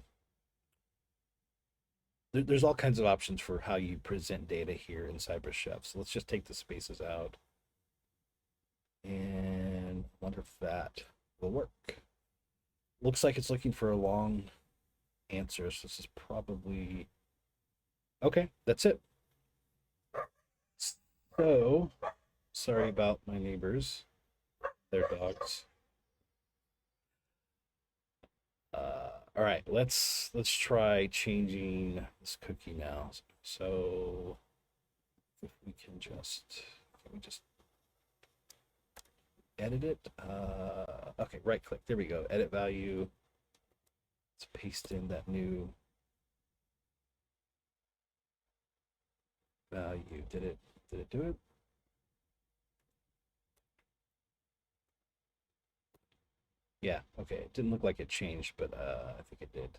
There's all kinds of options for how you present data here in CyberChef. So let's just take the spaces out. And I wonder if that will work. Looks like it's looking for a long answer. So this is probably okay. That's it. So sorry about my neighbors, their dogs. All right, let's try changing this cookie now. So if we can just edit it. Okay, right click. There we go. Edit value. Let's paste in that new value. Did it do it? Yeah, okay. It didn't look like it changed, but I think it did.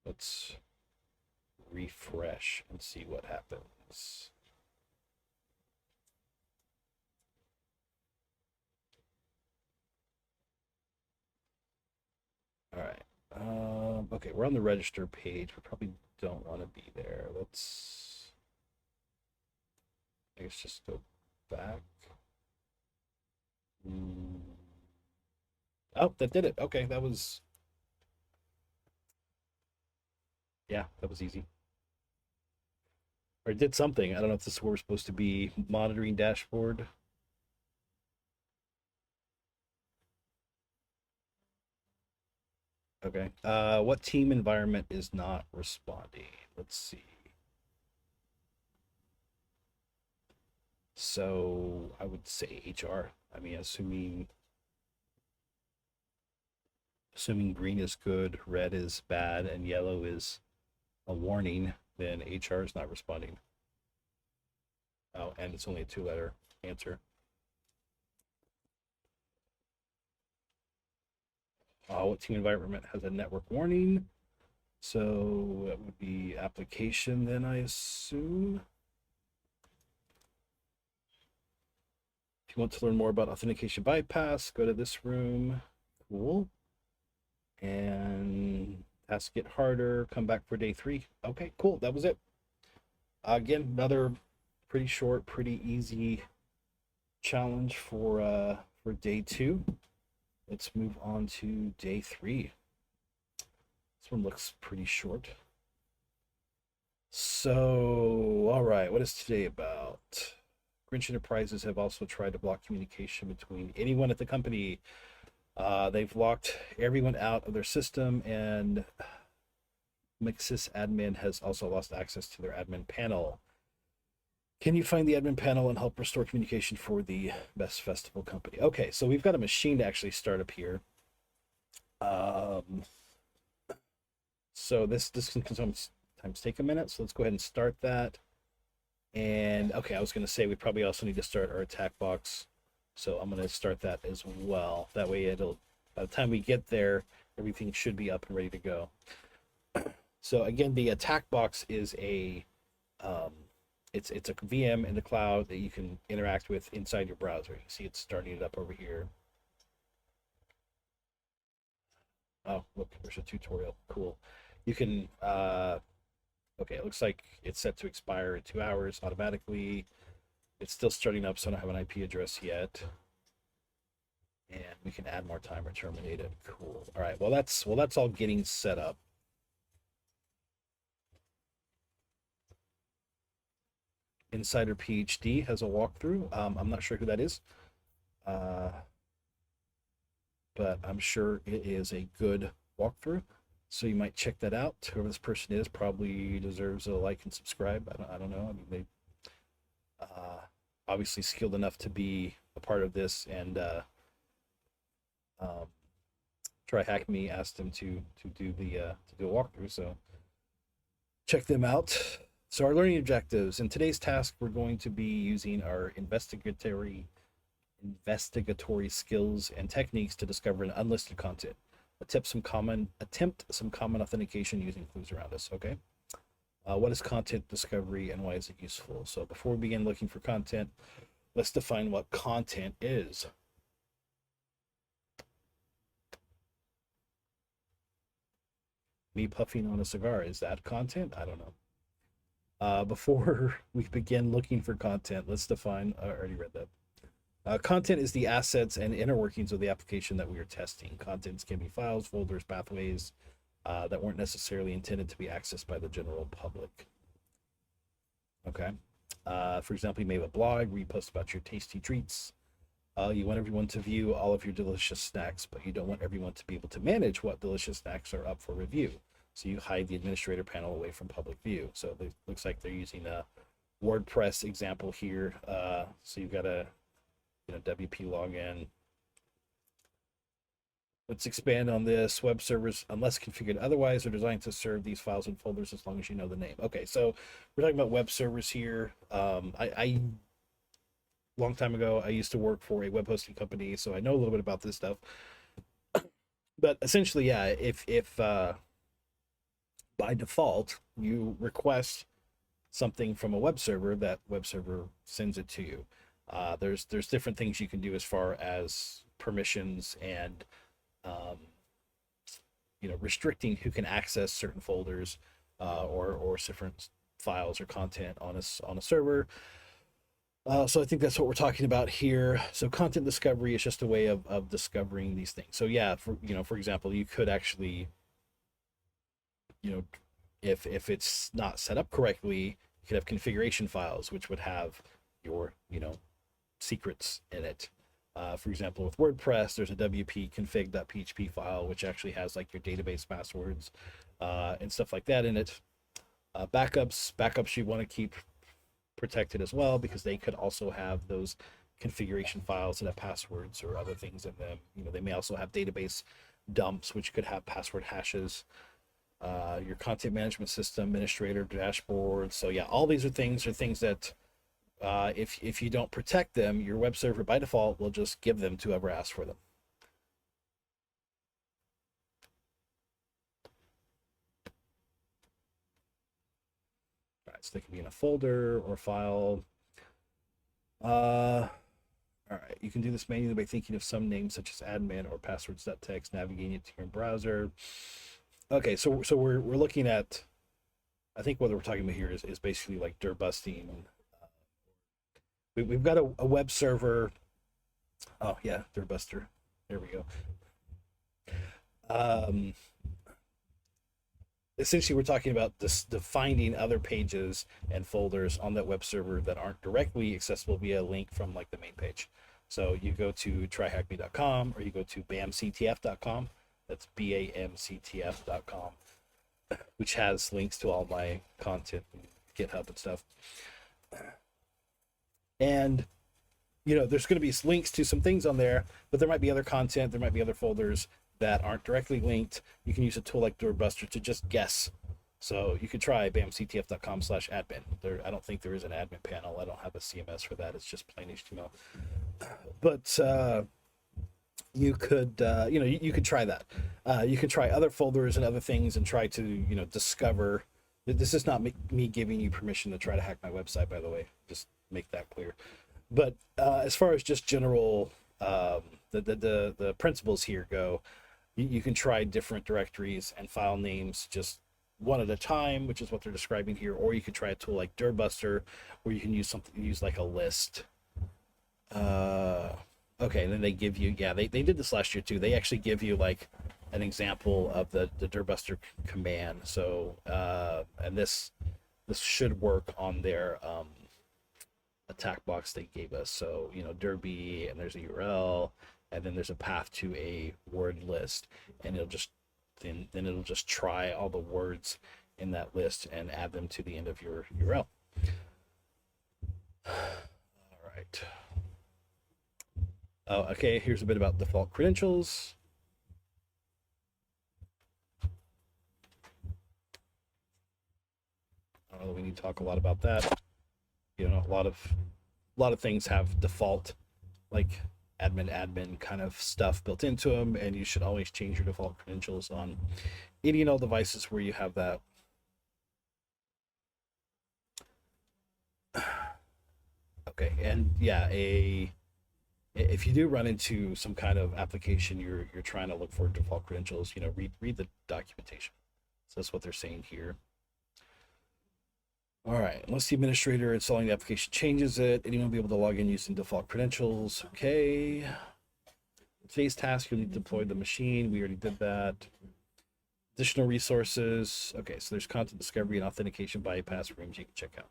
Let's refresh and see what happens. All right. Okay, we're on the register page. We probably don't want to be there. Let's, I guess, just go back. Oh, that did it. Okay, that was, yeah, that was easy. Or it did something. I don't know if this is where we're supposed to be monitoring dashboard. Okay. What team environment is not responding? Let's see. So I would say HR. I mean, assuming green is good, red is bad, and yellow is a warning, then HR is not responding. Oh, and it's only a 2-letter answer. What team environment has a network warning? So that would be application then, I assume. If you want to learn more about authentication bypass, go to this room. Cool. And tasks get harder. Come back for day 3. Okay, cool. That was it. Again, another pretty short, pretty easy challenge for day 2. Let's move on to day 3. This one looks pretty short. So, all right, what is today about? Grinch Enterprises have also tried to block communication between anyone at the company. They've locked everyone out of their system, and Mixis admin has also lost access to their admin panel. Can you find the admin panel and help restore communication for the Best Festival company? Okay, so we've got a machine to actually start up here. So this can Times take a minute, so let's go ahead and start that. And okay, I was going to say we probably also need to start our attack box, so I'm going to start that as well. That way it'll, by the time we get there, everything should be up and ready to go. So again, the attack box is a it's a VM in the cloud that you can interact with inside your browser. You see it's starting it up over here. Oh, look, there's a tutorial. Cool. You can okay, it looks like it's set to expire in 2 hours automatically. It's still starting up, so I don't have an IP address yet. And we can add more time or terminate it. Cool. All right. Well, that's all getting set up. Insider PhD has a walkthrough. I'm not sure who that is, but I'm sure it is a good walkthrough. So you might check that out. Whoever this person is probably deserves a like and subscribe. I don't know. I mean, they obviously skilled enough to be a part of this, and TryHackMe asked them to do a walkthrough. So check them out. So our learning objectives. In today's task, we're going to be using our investigatory skills and techniques to discover an unlisted content. Attempt some common authentication using clues around us. Okay. What is content discovery and why is it useful? So before we begin looking for content, let's define what content is. Me puffing on a cigar, is that content? I don't know. Before we begin looking for content, let's define, I already read that. Content is the assets and inner workings of the application that we are testing. Contents can be files, folders, pathways that weren't necessarily intended to be accessed by the general public. Okay. For example, you may have a blog where you post about your tasty treats. You want everyone to view all of your delicious snacks, but you don't want everyone to be able to manage what delicious snacks are up for review. So you hide the administrator panel away from public view. So it looks like they're using a WordPress example here. So you've got a WP login. Let's expand on this. Web servers, unless configured otherwise, are designed to serve these files and folders as long as you know the name. Okay, so we're talking about web servers here. I long time ago, I used to work for a web hosting company, so I know a little bit about this stuff. But essentially, yeah, if by default you request something from a web server, that web server sends it to you. There's different things you can do as far as permissions and restricting who can access certain folders or different files or content on a server. So I think that's what we're talking about here. So content discovery is just a way of discovering these things. So yeah, for example, you could actually, if it's not set up correctly, you could have configuration files which would have your secrets in it. For example, with WordPress, there's a wp config.php file which actually has like your database passwords and stuff like that in it. Backups you want to keep protected as well, because they could also have those configuration files that have passwords or other things in them. They may also have database dumps which could have password hashes. Your content management system, administrator dashboard. So yeah, all these are things that if you don't protect them, your web server by default will just give them to whoever asks for them. All right, so they can be in a folder or file. All right, you can do this manually by thinking of some names such as admin or passwords.txt, navigating it to your browser. Okay, so we're looking at, I think what we're talking about here is basically like dir busting. We've got a web server. Oh yeah, dir buster. There we go. Essentially, we're talking about finding other pages and folders on that web server that aren't directly accessible via a link from like the main page. So you go to tryhackme.com or you go to bamctf.com. That's bamctf.com, which has links to all my content, and GitHub and stuff. And there's going to be links to some things on there, but there might be other content, there might be other folders that aren't directly linked. You can use a tool like Doorbuster to just guess So you could try bamctf.com/admin. There, I don't think there is an admin panel. I don't have a CMS for that. It's just plain HTML. But you could, you could try that. You could try other folders and other things and try to, discover. This is not me giving you permission to try to hack my website, by the way. Just make that clear. But as far as just general, the principles here go, you can try different directories and file names just one at a time, which is what they're describing here, or you could try a tool like Dirbuster, where you can use like a list. Okay, and then they give you, they did this last year too. They actually give you like an example of the Dirbuster command. So and this should work on their attack box they gave us. So Derby, and there's a URL, and then there's a path to a word list, and it'll just then it'll just try all the words in that list and add them to the end of your URL. All right. Oh, okay, here's a bit about default credentials. I don't know that we need to talk a lot about that. A lot of things have default, like admin kind of stuff built into them, and you should always change your default credentials on any and all devices where you have that. Okay, and if you do run into some kind of application you're trying to look for default credentials, read the documentation. So that's what they're saying here. All right, unless the administrator installing the application changes it, anyone will be able to log in using default credentials. Okay. Today's task, you'll need to deploy the machine. We already did that. Additional resources. Okay, so there's content discovery and authentication bypass rooms you can check out.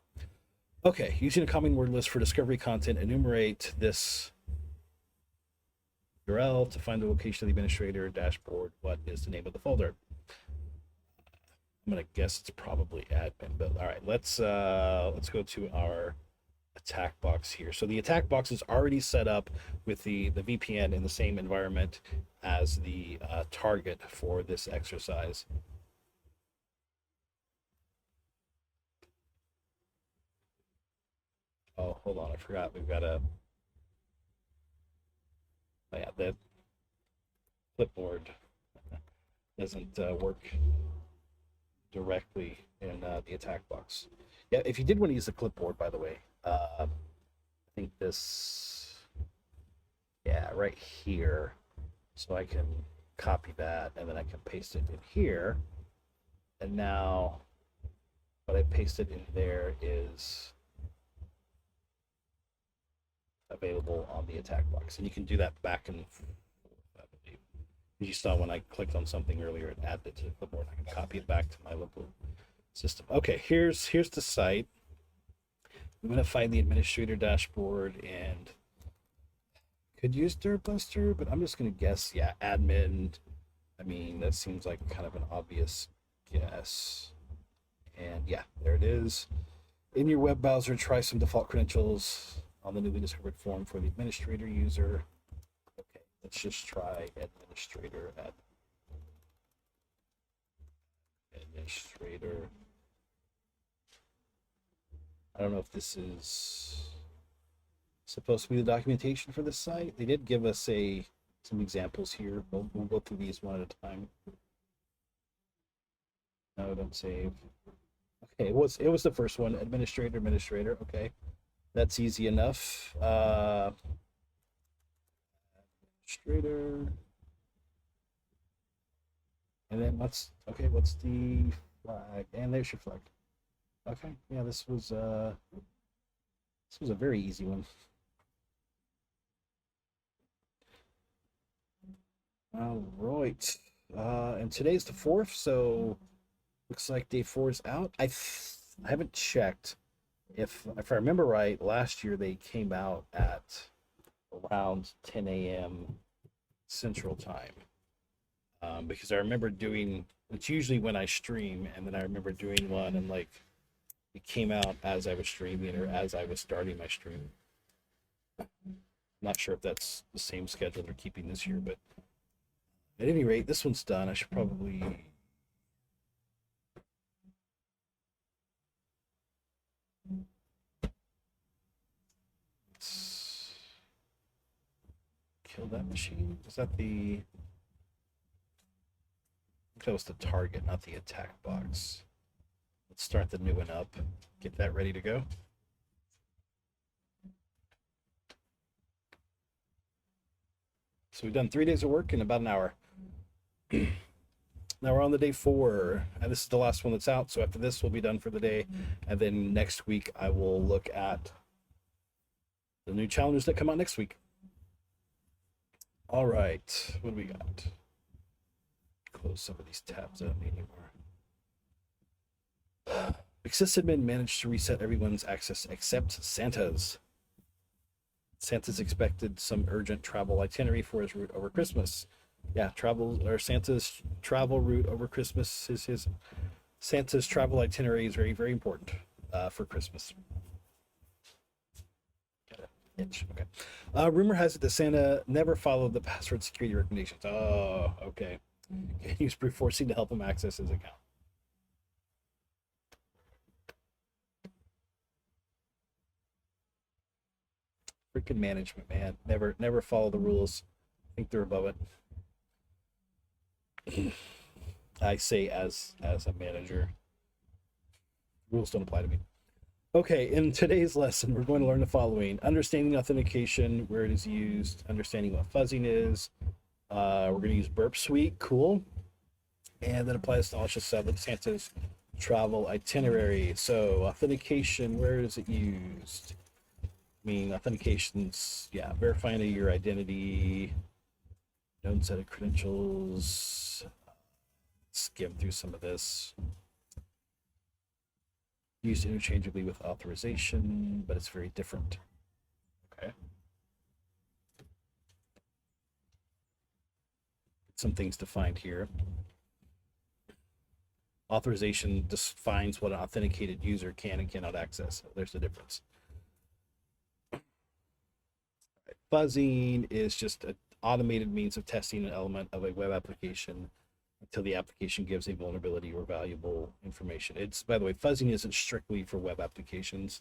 Okay, using a common word list for discovery content, enumerate this URL to find the location of the administrator dashboard. What is the name of the folder? I'm gonna guess it's probably admin, but all right, let's go to our attack box here. So the attack box is already set up with the VPN in the same environment as the target for this exercise. Oh, hold on, I forgot. We've got a that clipboard doesn't work directly in the attack box. Yeah, if you did want to use the clipboard, by the way, I think this, right here. So I can copy that and then I can paste it in here. And now what I pasted in there is available on the attack box. And you can do that back and forth, I believe. You saw when I clicked on something earlier, it added it to the clipboard. I can copy it back to my local system. Okay, here's the site. I'm going to find the administrator dashboard and could use Dirtbuster, but I'm just going to guess, admin. I mean, that seems like kind of an obvious guess. And there it is. In your web browser, try some default credentials on the newly discovered form for the administrator user. Okay, let's just try administrator. Administrator. I don't know if this is supposed to be the documentation for this site. They did give us some examples here. We'll go through these one at a time. No, don't save. Okay, it was the first one. Administrator. Okay, that's easy enough. Administrator. And then what's the flag? And there's your flag. Okay, yeah, this was a very easy one. All right, and today's the 4th, so looks like day 4 is out. I haven't checked. If I remember right, last year they came out at around 10 a.m. Central Time. Because I remember it's usually when I stream, and then I remember doing one and it came out as I was streaming or as I was starting my stream. I'm not sure if that's the same schedule they're keeping this year, but at any rate, this one's done. I should probably kill that machine? Is that the... I think that was the target, not the attack box. Let's start the new one up. Get that ready to go. So we've done 3 days of work in about an hour. Now we're on the day 4, and this is the last one that's out. So after this, we'll be done for the day. And then next week, I will look at the new challenges that come out next week. All right, what do we got? Close some of these tabs I don't need anymore. Sysadmin managed to reset everyone's access except Santa's. Santa's expected some urgent travel itinerary for his route over Christmas. Yeah, Santa's travel route over Christmas is his. Santa's travel itinerary is very, very important for Christmas. Got an itch. Okay. Rumor has it that Santa never followed the password security recommendations. Oh, okay. He was brute forcing to help him access his account. Freaking management, man. Never follow the rules. Think they're above it. I say as a manager. Rules don't apply to me. Okay, in today's lesson, we're going to learn the following: understanding authentication, where it is used, understanding what fuzzing is. We're going to use Burp Suite, cool. And then apply this knowledge to Santa's travel itinerary. So authentication, where is it used? I mean, authentication's, yeah, verifying your identity, known set of credentials. Skim through some of this. Used interchangeably with authorization, but it's very different. Okay. Some things defined here. Authorization defines what an authenticated user can and cannot access. There's the difference. Fuzzing is just an automated means of testing an element of a web application until the application gives a vulnerability or valuable information. It's, by the way, fuzzing isn't strictly for web applications.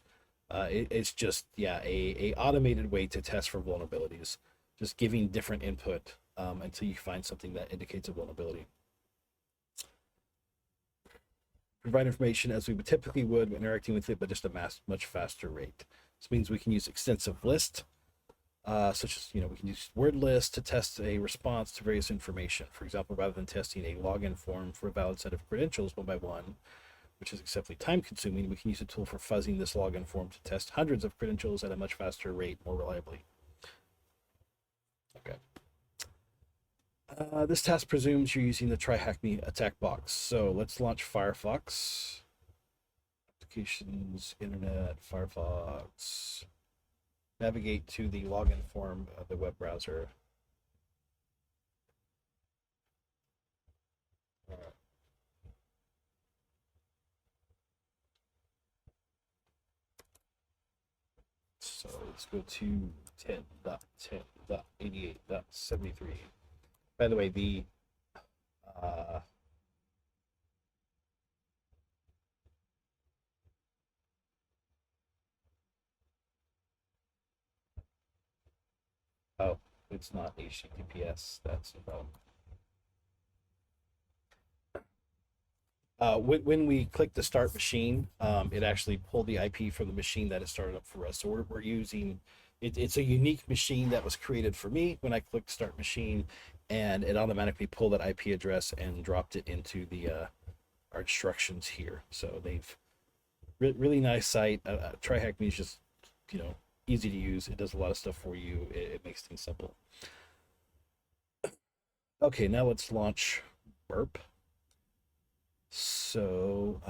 It's just, yeah, a automated way to test for vulnerabilities, just giving different input until you find something that indicates a vulnerability. Provide information as we would typically would when interacting with it, but just a much faster rate. This means we can use extensive lists, such as, we can use word lists to test a response to various information. For example, rather than testing a login form for a valid set of credentials one by one, which is exceptionally time consuming, we can use a tool for fuzzing this login form to test hundreds of credentials at a much faster rate, more reliably. Okay. This task presumes you're using the TryHackMe attack box. So let's launch Firefox. Applications, Internet, Firefox. Navigate to the login form of the web browser. All right. So let's go to 10.10.88.73. By the way, the oh, it's not HTTPS. That's the problem. When we click the start machine, it actually pulled the IP from the machine that is started up for us. So we're using it's a unique machine that was created for me when I clicked start machine, and it automatically pulled that IP address and dropped it into the our instructions here. So they've really nice site. TryHackMe is just easy to use. It does a lot of stuff for you. It makes things simple. Okay, now let's launch Burp. So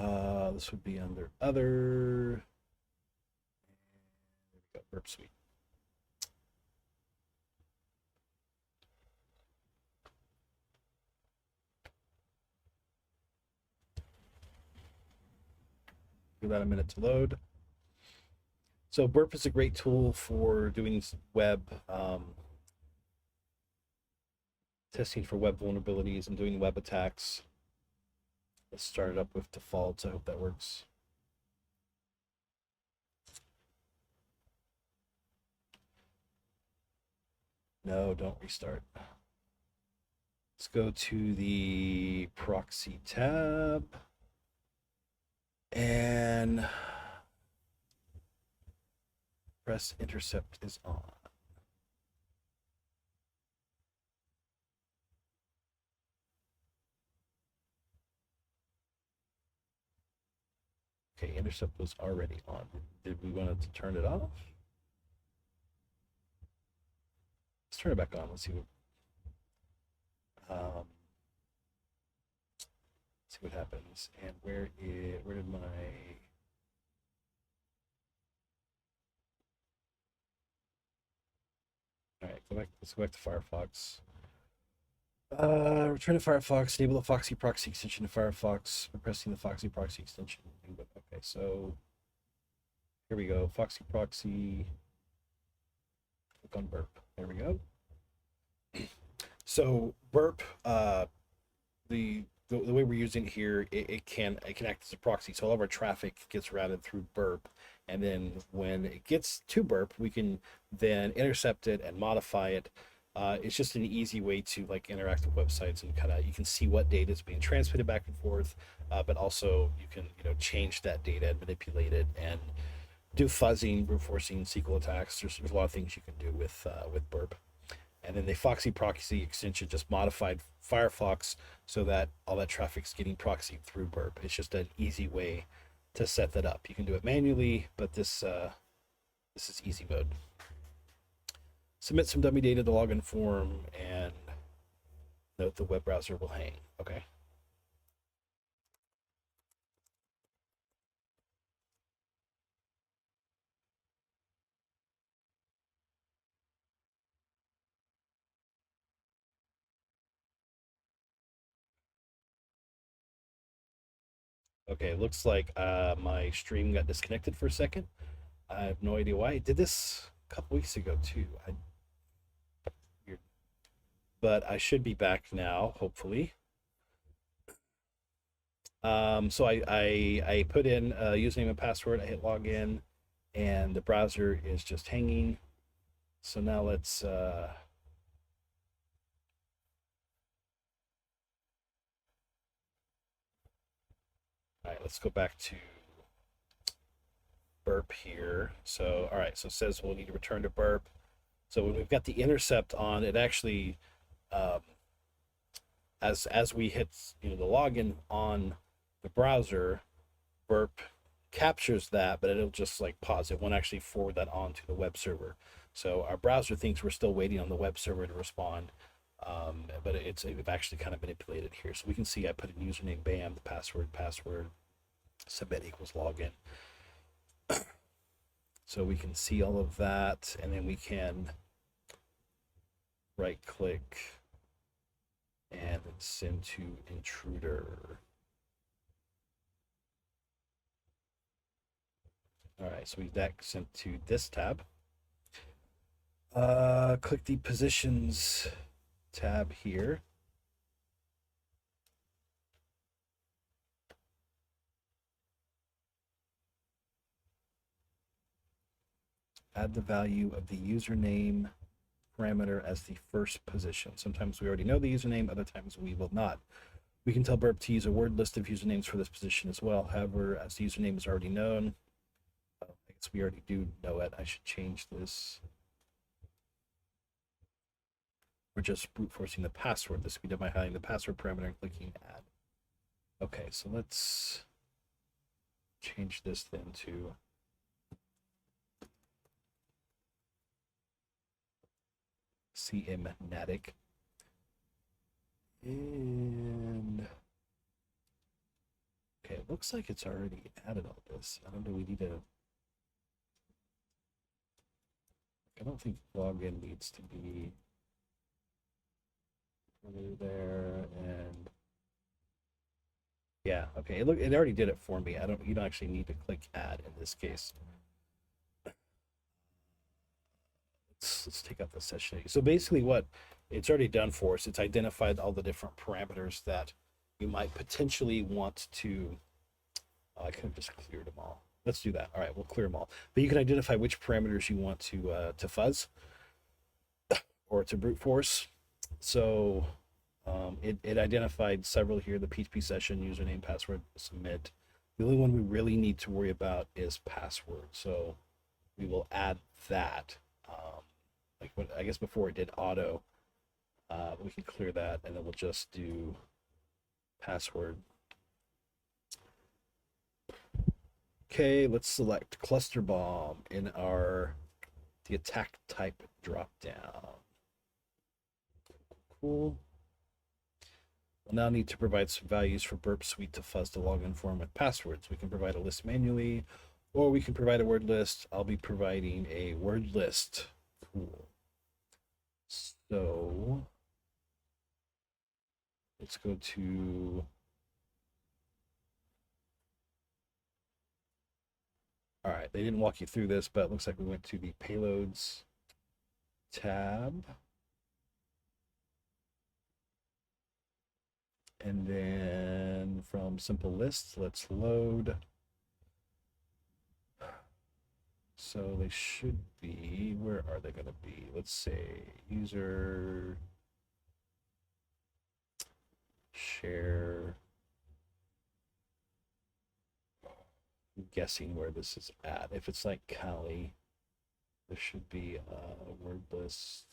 this would be under other. There we go, Burp Suite. Give that a minute to load. So Burp is a great tool for doing web testing for web vulnerabilities and doing web attacks. Let's start it up with defaults. I hope that works. No, don't restart. Let's go to the proxy tab and press intercept is on. Okay, intercept was already on. Did we want to turn it off? Let's turn it back on. Let's see what happens. And where did my all right, let's go back to Firefox. Return to Firefox, enable the Foxy proxy extension to Firefox by pressing the Foxy proxy extension. Okay, so here we go. Foxy proxy. Click on burp. There we go. So burp, the way we're using it here, it can act as a proxy. So all of our traffic gets routed through burp, and then when it gets to burp, we can then intercept it and modify it. It's just an easy way to like interact with websites and kind of you can see what data is being transmitted back and forth, but also you can change that data and manipulate it and do fuzzing, brute forcing, SQL attacks. There's a lot of things you can do with burp. And then the Foxy proxy extension just modified Firefox so that all that traffic's getting proxied through burp. It's just an easy way to set that up. You can do it manually, but this is easy mode. Submit some dummy data to login form and note the web browser will hang. Okay. Okay, looks like my stream got disconnected for a second. I have no idea why. I did this a couple weeks ago too. Weird. But I should be back now, hopefully. So I put in a username and password. I hit login, and the browser is just hanging. So now let's all right, let's go back to burp here. So all right, so it says we'll need to return to burp. So when we've got the intercept on, it actually as we hit the login on the browser, burp captures that, but it'll just like pause. It won't actually forward that on to the web server. So our browser thinks we're still waiting on the web server to respond, but we've actually kind of manipulated here. So we can see I put in username BAM, the password, submit equals login. So we can see all of that, and then we can right click and send to intruder. All right, so that sent to this tab. Click the positions tab here. Add the value of the username parameter as the first position. Sometimes we already know the username, other times we will not. We can tell burp to use a word list of usernames for this position as well. However, as the username is already known, I guess we already do know it. I should change this. We're just brute forcing the password. This will be done by hiding the password parameter and clicking add. Okay, so let's change this then to CMNatic. And okay, it looks like it's already added all this. I don't know, we need to. I don't think login needs to be there, and yeah, okay. It already did it for me. You don't actually need to click add in this case. Let's take out the session. So basically what it's already done for us, it's identified all the different parameters that you might potentially want to, I could have just cleared them all. Let's do that. All right, we'll clear them all. But you can identify which parameters you want to fuzz. or it's a brute force. So it identified several here: the PHP session, username, password, submit. The only one we really need to worry about is password. So we will add that. Like what I guess before it did auto, we can clear that, and then we'll just do password. Okay, let's select cluster bomb in the attack type drop down. Cool. We'll now need to provide some values for Burp Suite to fuzz the login form with passwords. We can provide a list manually, or we can provide a word list. I'll be providing a word list. Cool. So let's go to all right, they didn't walk you through this, but it looks like we went to the payloads tab. And then from simple lists, let's load. So they should be, where are they going to be? Let's say user share. I'm guessing where this is at. If it's like Kali, there should be a word list.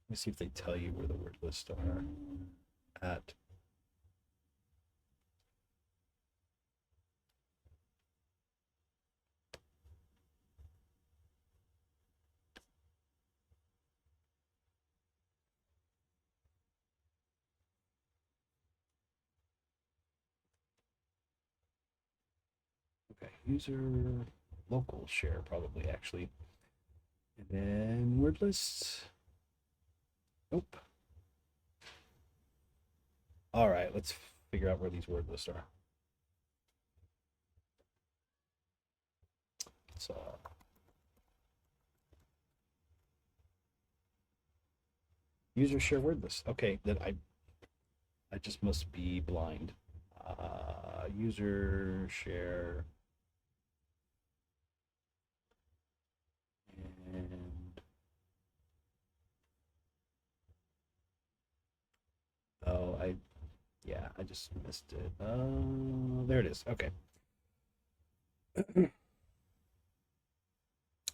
Let me see if they tell you where the word lists are at. Okay, user local share probably actually. And then word lists. Nope. All right, let's figure out where these word lists are. So user share word list. Okay, that I just must be blind. User share and oh, yeah, I just missed it. There it is. Okay.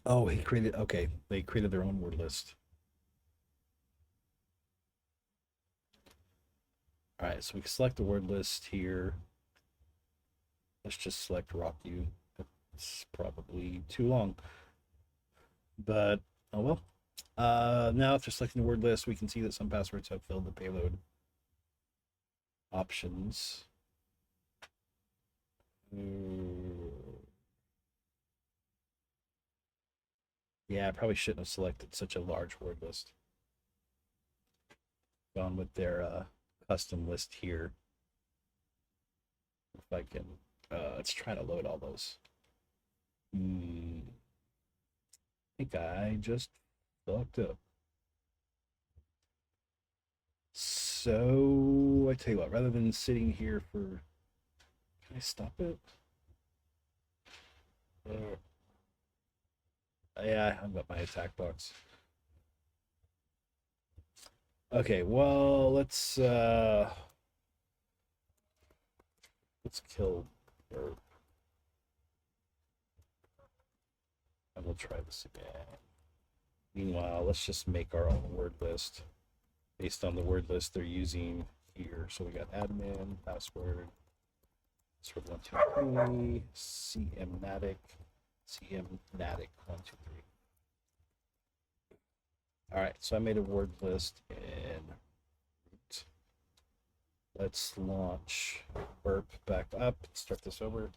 Oh, okay, they created their own word list. All right, so we can select the word list here. Let's just select Rock U. It's probably too long, but oh well. Now after selecting the word list, we can see that some passwords have filled the payload options. Yeah, I probably shouldn't have selected such a large word list. Gone with their custom list here. If I can, let's try to load all those. I think I just fucked up. So I tell you what, rather than sitting here for, can I stop it? Yeah, I hung up my attack box. Okay, well, let's kill Burp. And we'll try this again. Meanwhile, let's just make our own word list based on the word list they're using here. So we got admin, password, password 123, cmnatic, 123. All right, so I made a word list in root. Let's launch Burp back up, start this over.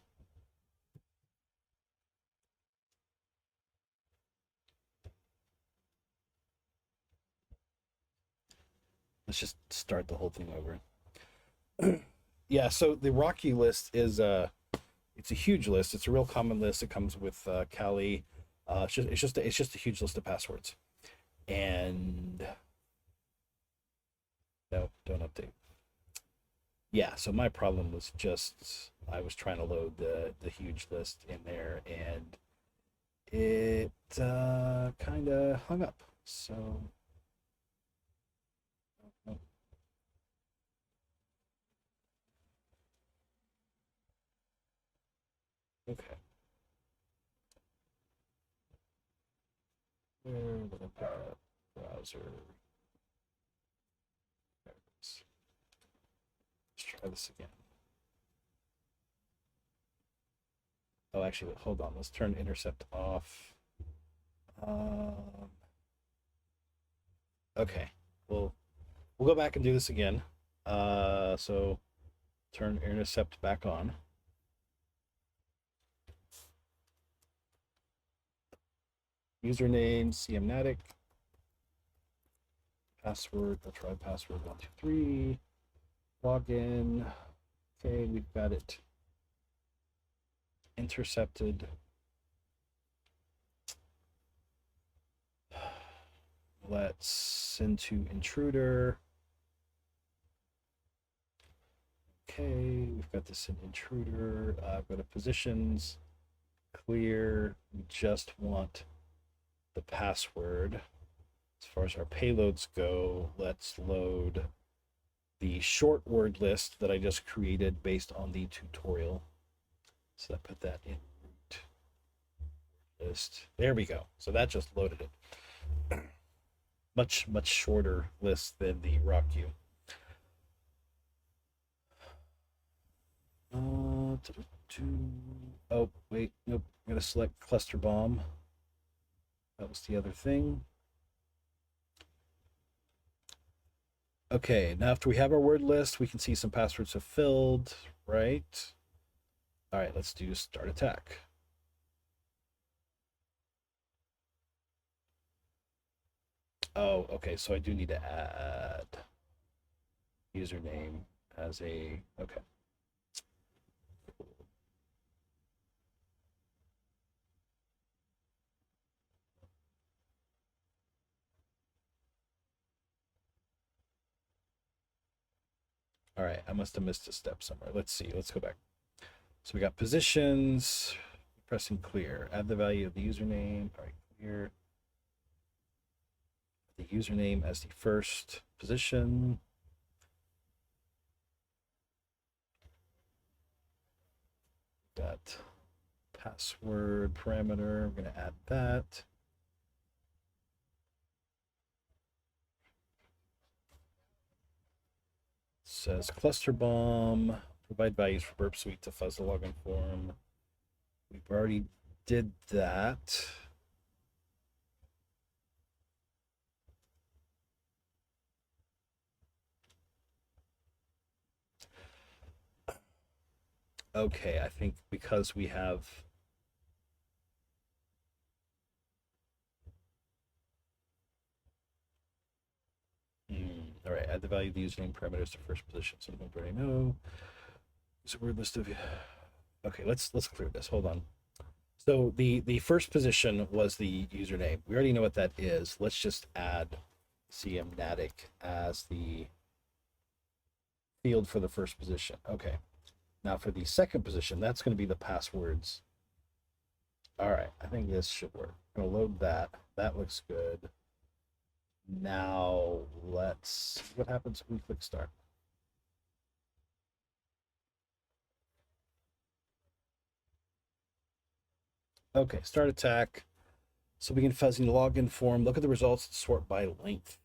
Let's just start the whole thing over. Yeah, so the Rocky list is it's a huge list. It's a real common list. It comes with Kali. It's just a huge list of passwords. And no, don't update. Yeah, so my problem was just I was trying to load the huge list in there, and it kind of hung up. So oh, okay, where did I put that browser? There it is. Let's try this again. Oh, actually, hold on. Let's turn intercept off. Um, okay, we'll go back and do this again. So turn intercept back on. Username cmnatic. Password. We'll try password 123. Login. Okay, we've got it intercepted. Let's send to intruder. Okay, we've got this in intruder. Go to positions, clear. We just want the password. As far as our payloads go, let's load the short word list that I just created based on the tutorial. So I put that in root list. There we go. So that just loaded it. Much shorter list than the raw queue. Oh, wait, nope. I'm going to select cluster bomb. That was the other thing. Okay, now after we have our word list, we can see some passwords have filled, right? All right, let's do start attack. Oh, okay, so I do need to add username as a, okay. All right, I must have missed a step somewhere. Let's see, let's go back. So we got positions, pressing clear, add the value of the username. All right, clear. The username as the first position. Got password parameter. I'm going to add that. Says cluster bomb. Provide values for burp suite to fuzz the login form. We've already did that. Okay, I think because we have all right, add the value of the username parameters to first position. So we already know. It's a word list of. Okay, let's clear this. Hold on. So the first position was the username. We already know what that is. Let's just add cmnatic as the field for the first position. Okay. Now for the second position, that's going to be the passwords. All right, I think this should work. I'm going to load that. That looks good. Now let's see what happens if we click start. Okay, start attack. So begin fuzzing the login form. Look at the results and sort by length.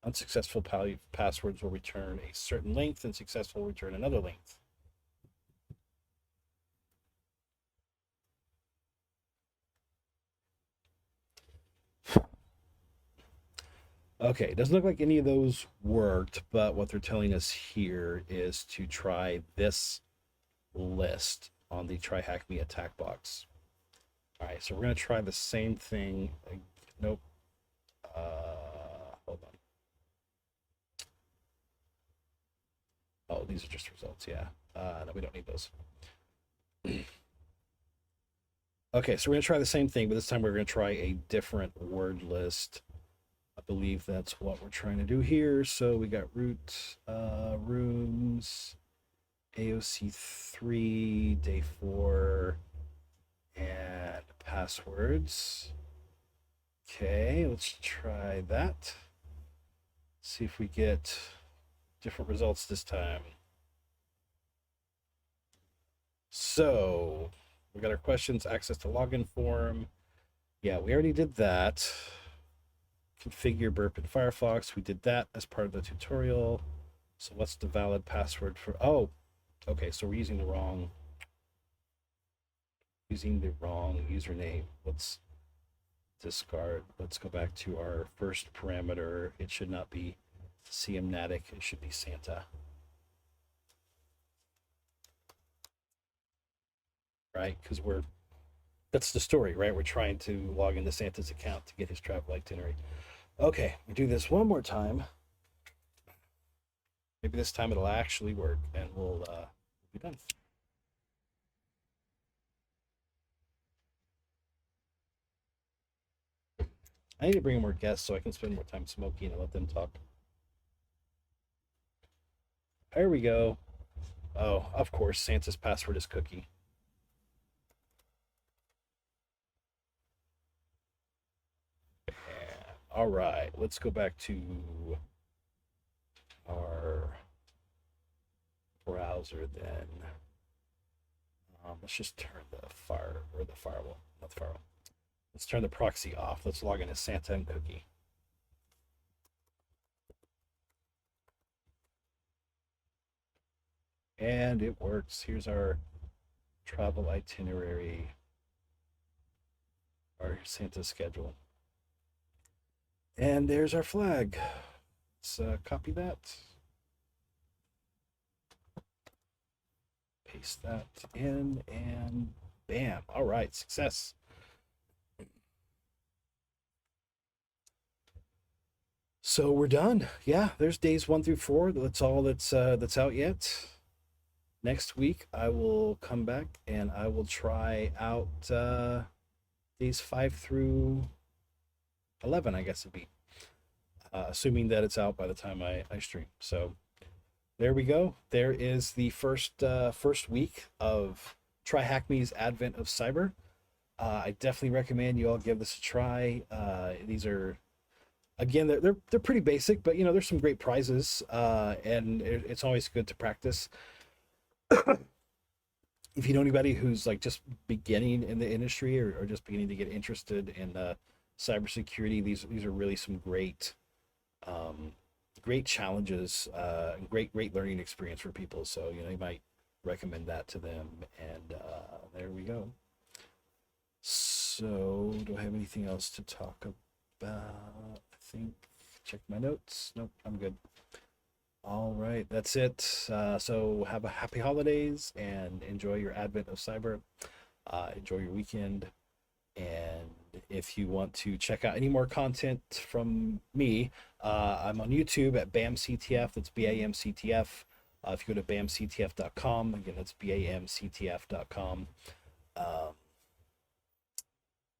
Unsuccessful passwords will return a certain length, and successful will return another length. Okay, it doesn't look like any of those worked, but what they're telling us here is to try this list on the TryHackMe attack box. All right, so we're going to try the same thing. Nope. Hold on. Oh, these are just results. Yeah. No, we don't need those. Okay, so we're going to try the same thing, but this time we're going to try a different word list. I believe that's what we're trying to do here. So we got root, rooms, AOC 3, day 4, and passwords. Okay, let's try that. See if we get different results this time. So we got our questions, access to login form. Yeah, we already did that. Configure burp in Firefox. We did that as part of the tutorial. So what's the valid password for, oh, okay, so we're using the wrong username. Let's discard. Let's go back to our first parameter. It should not be CMnatic, it should be Santa. Right? Because that's the story, right? We're trying to log into Santa's account to get his travel itinerary. Okay, we do this one more time. Maybe this time it'll actually work and we'll be done. I need to bring more guests so I can spend more time smoking and let them talk. There we go. Oh, of course, Santa's password is cookie. All right, let's go back to our browser then. Let's just turn the firewall, not the firewall. Let's turn the proxy off. Let's log in as Santa and cookie. And it works. Here's our travel itinerary, our Santa schedule. And there's our flag. Let's copy that. Paste that in and bam. All right, success. So we're done. Yeah, there's days 1 through 4. That's all that's out yet. Next week, I will come back and I will try out days 5 through 11, I guess it'd be, assuming that it's out by the time I stream. So there we go. There is the first week of TryHackMe's Advent of Cyber. I definitely recommend you all give this a try. These are, again, they're pretty basic, but you know, there's some great prizes, and it's always good to practice. If you know anybody who's like just beginning in the industry or just beginning to get interested in cybersecurity, these are really some great challenges, great learning experience for people. So you know, you might recommend that to them. And there we go. So do I have anything else to talk about? I think, check my notes. Nope, I'm good. All right, that's it. So have a happy holidays and enjoy your Advent of Cyber. Enjoy your weekend. And if you want to check out any more content from me, I'm on YouTube at BAMCTF. That's BAMCTF. If you go to bamctf.com, again, that's bamctf.com.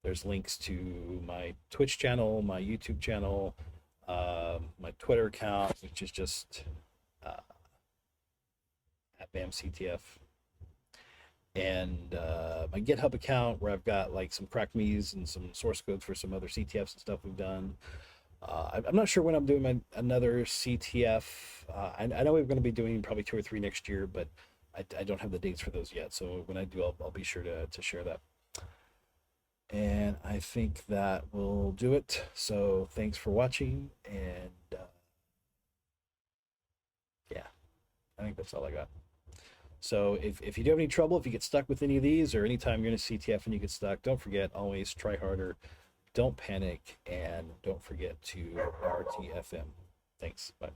There's links to my Twitch channel, my YouTube channel, my Twitter account, which is just at BAMCTF, and my GitHub account where I've got like some CrackMe's and some source code for some other CTFs and stuff we've done. I'm not sure when I'm doing another CTF. I know we're going to be doing probably 2 or 3 next year, but I don't have the dates for those yet. So when I do, I'll be sure to share that. And I think that will do it. So thanks for watching. And yeah, I think that's all I got. So if you do have any trouble, if you get stuck with any of these, or anytime you're in a CTF and you get stuck, don't forget, always try harder, don't panic, and don't forget to RTFM. Thanks. Bye.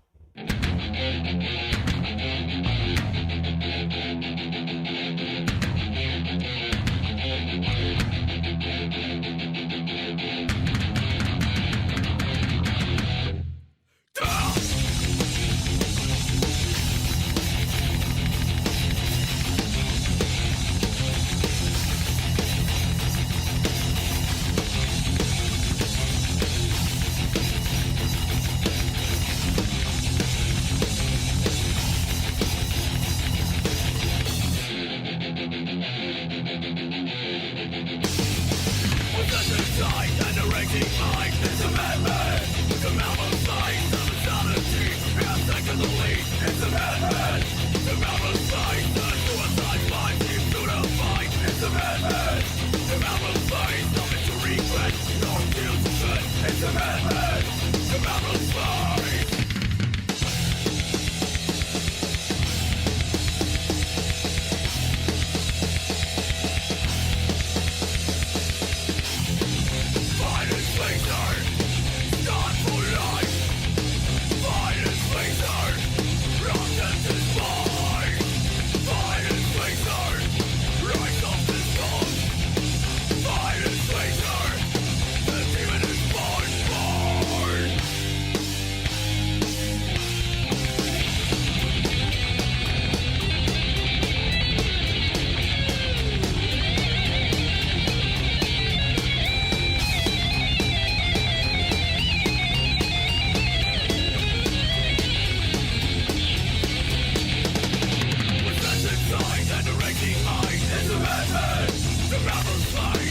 The madman, the battle's fight.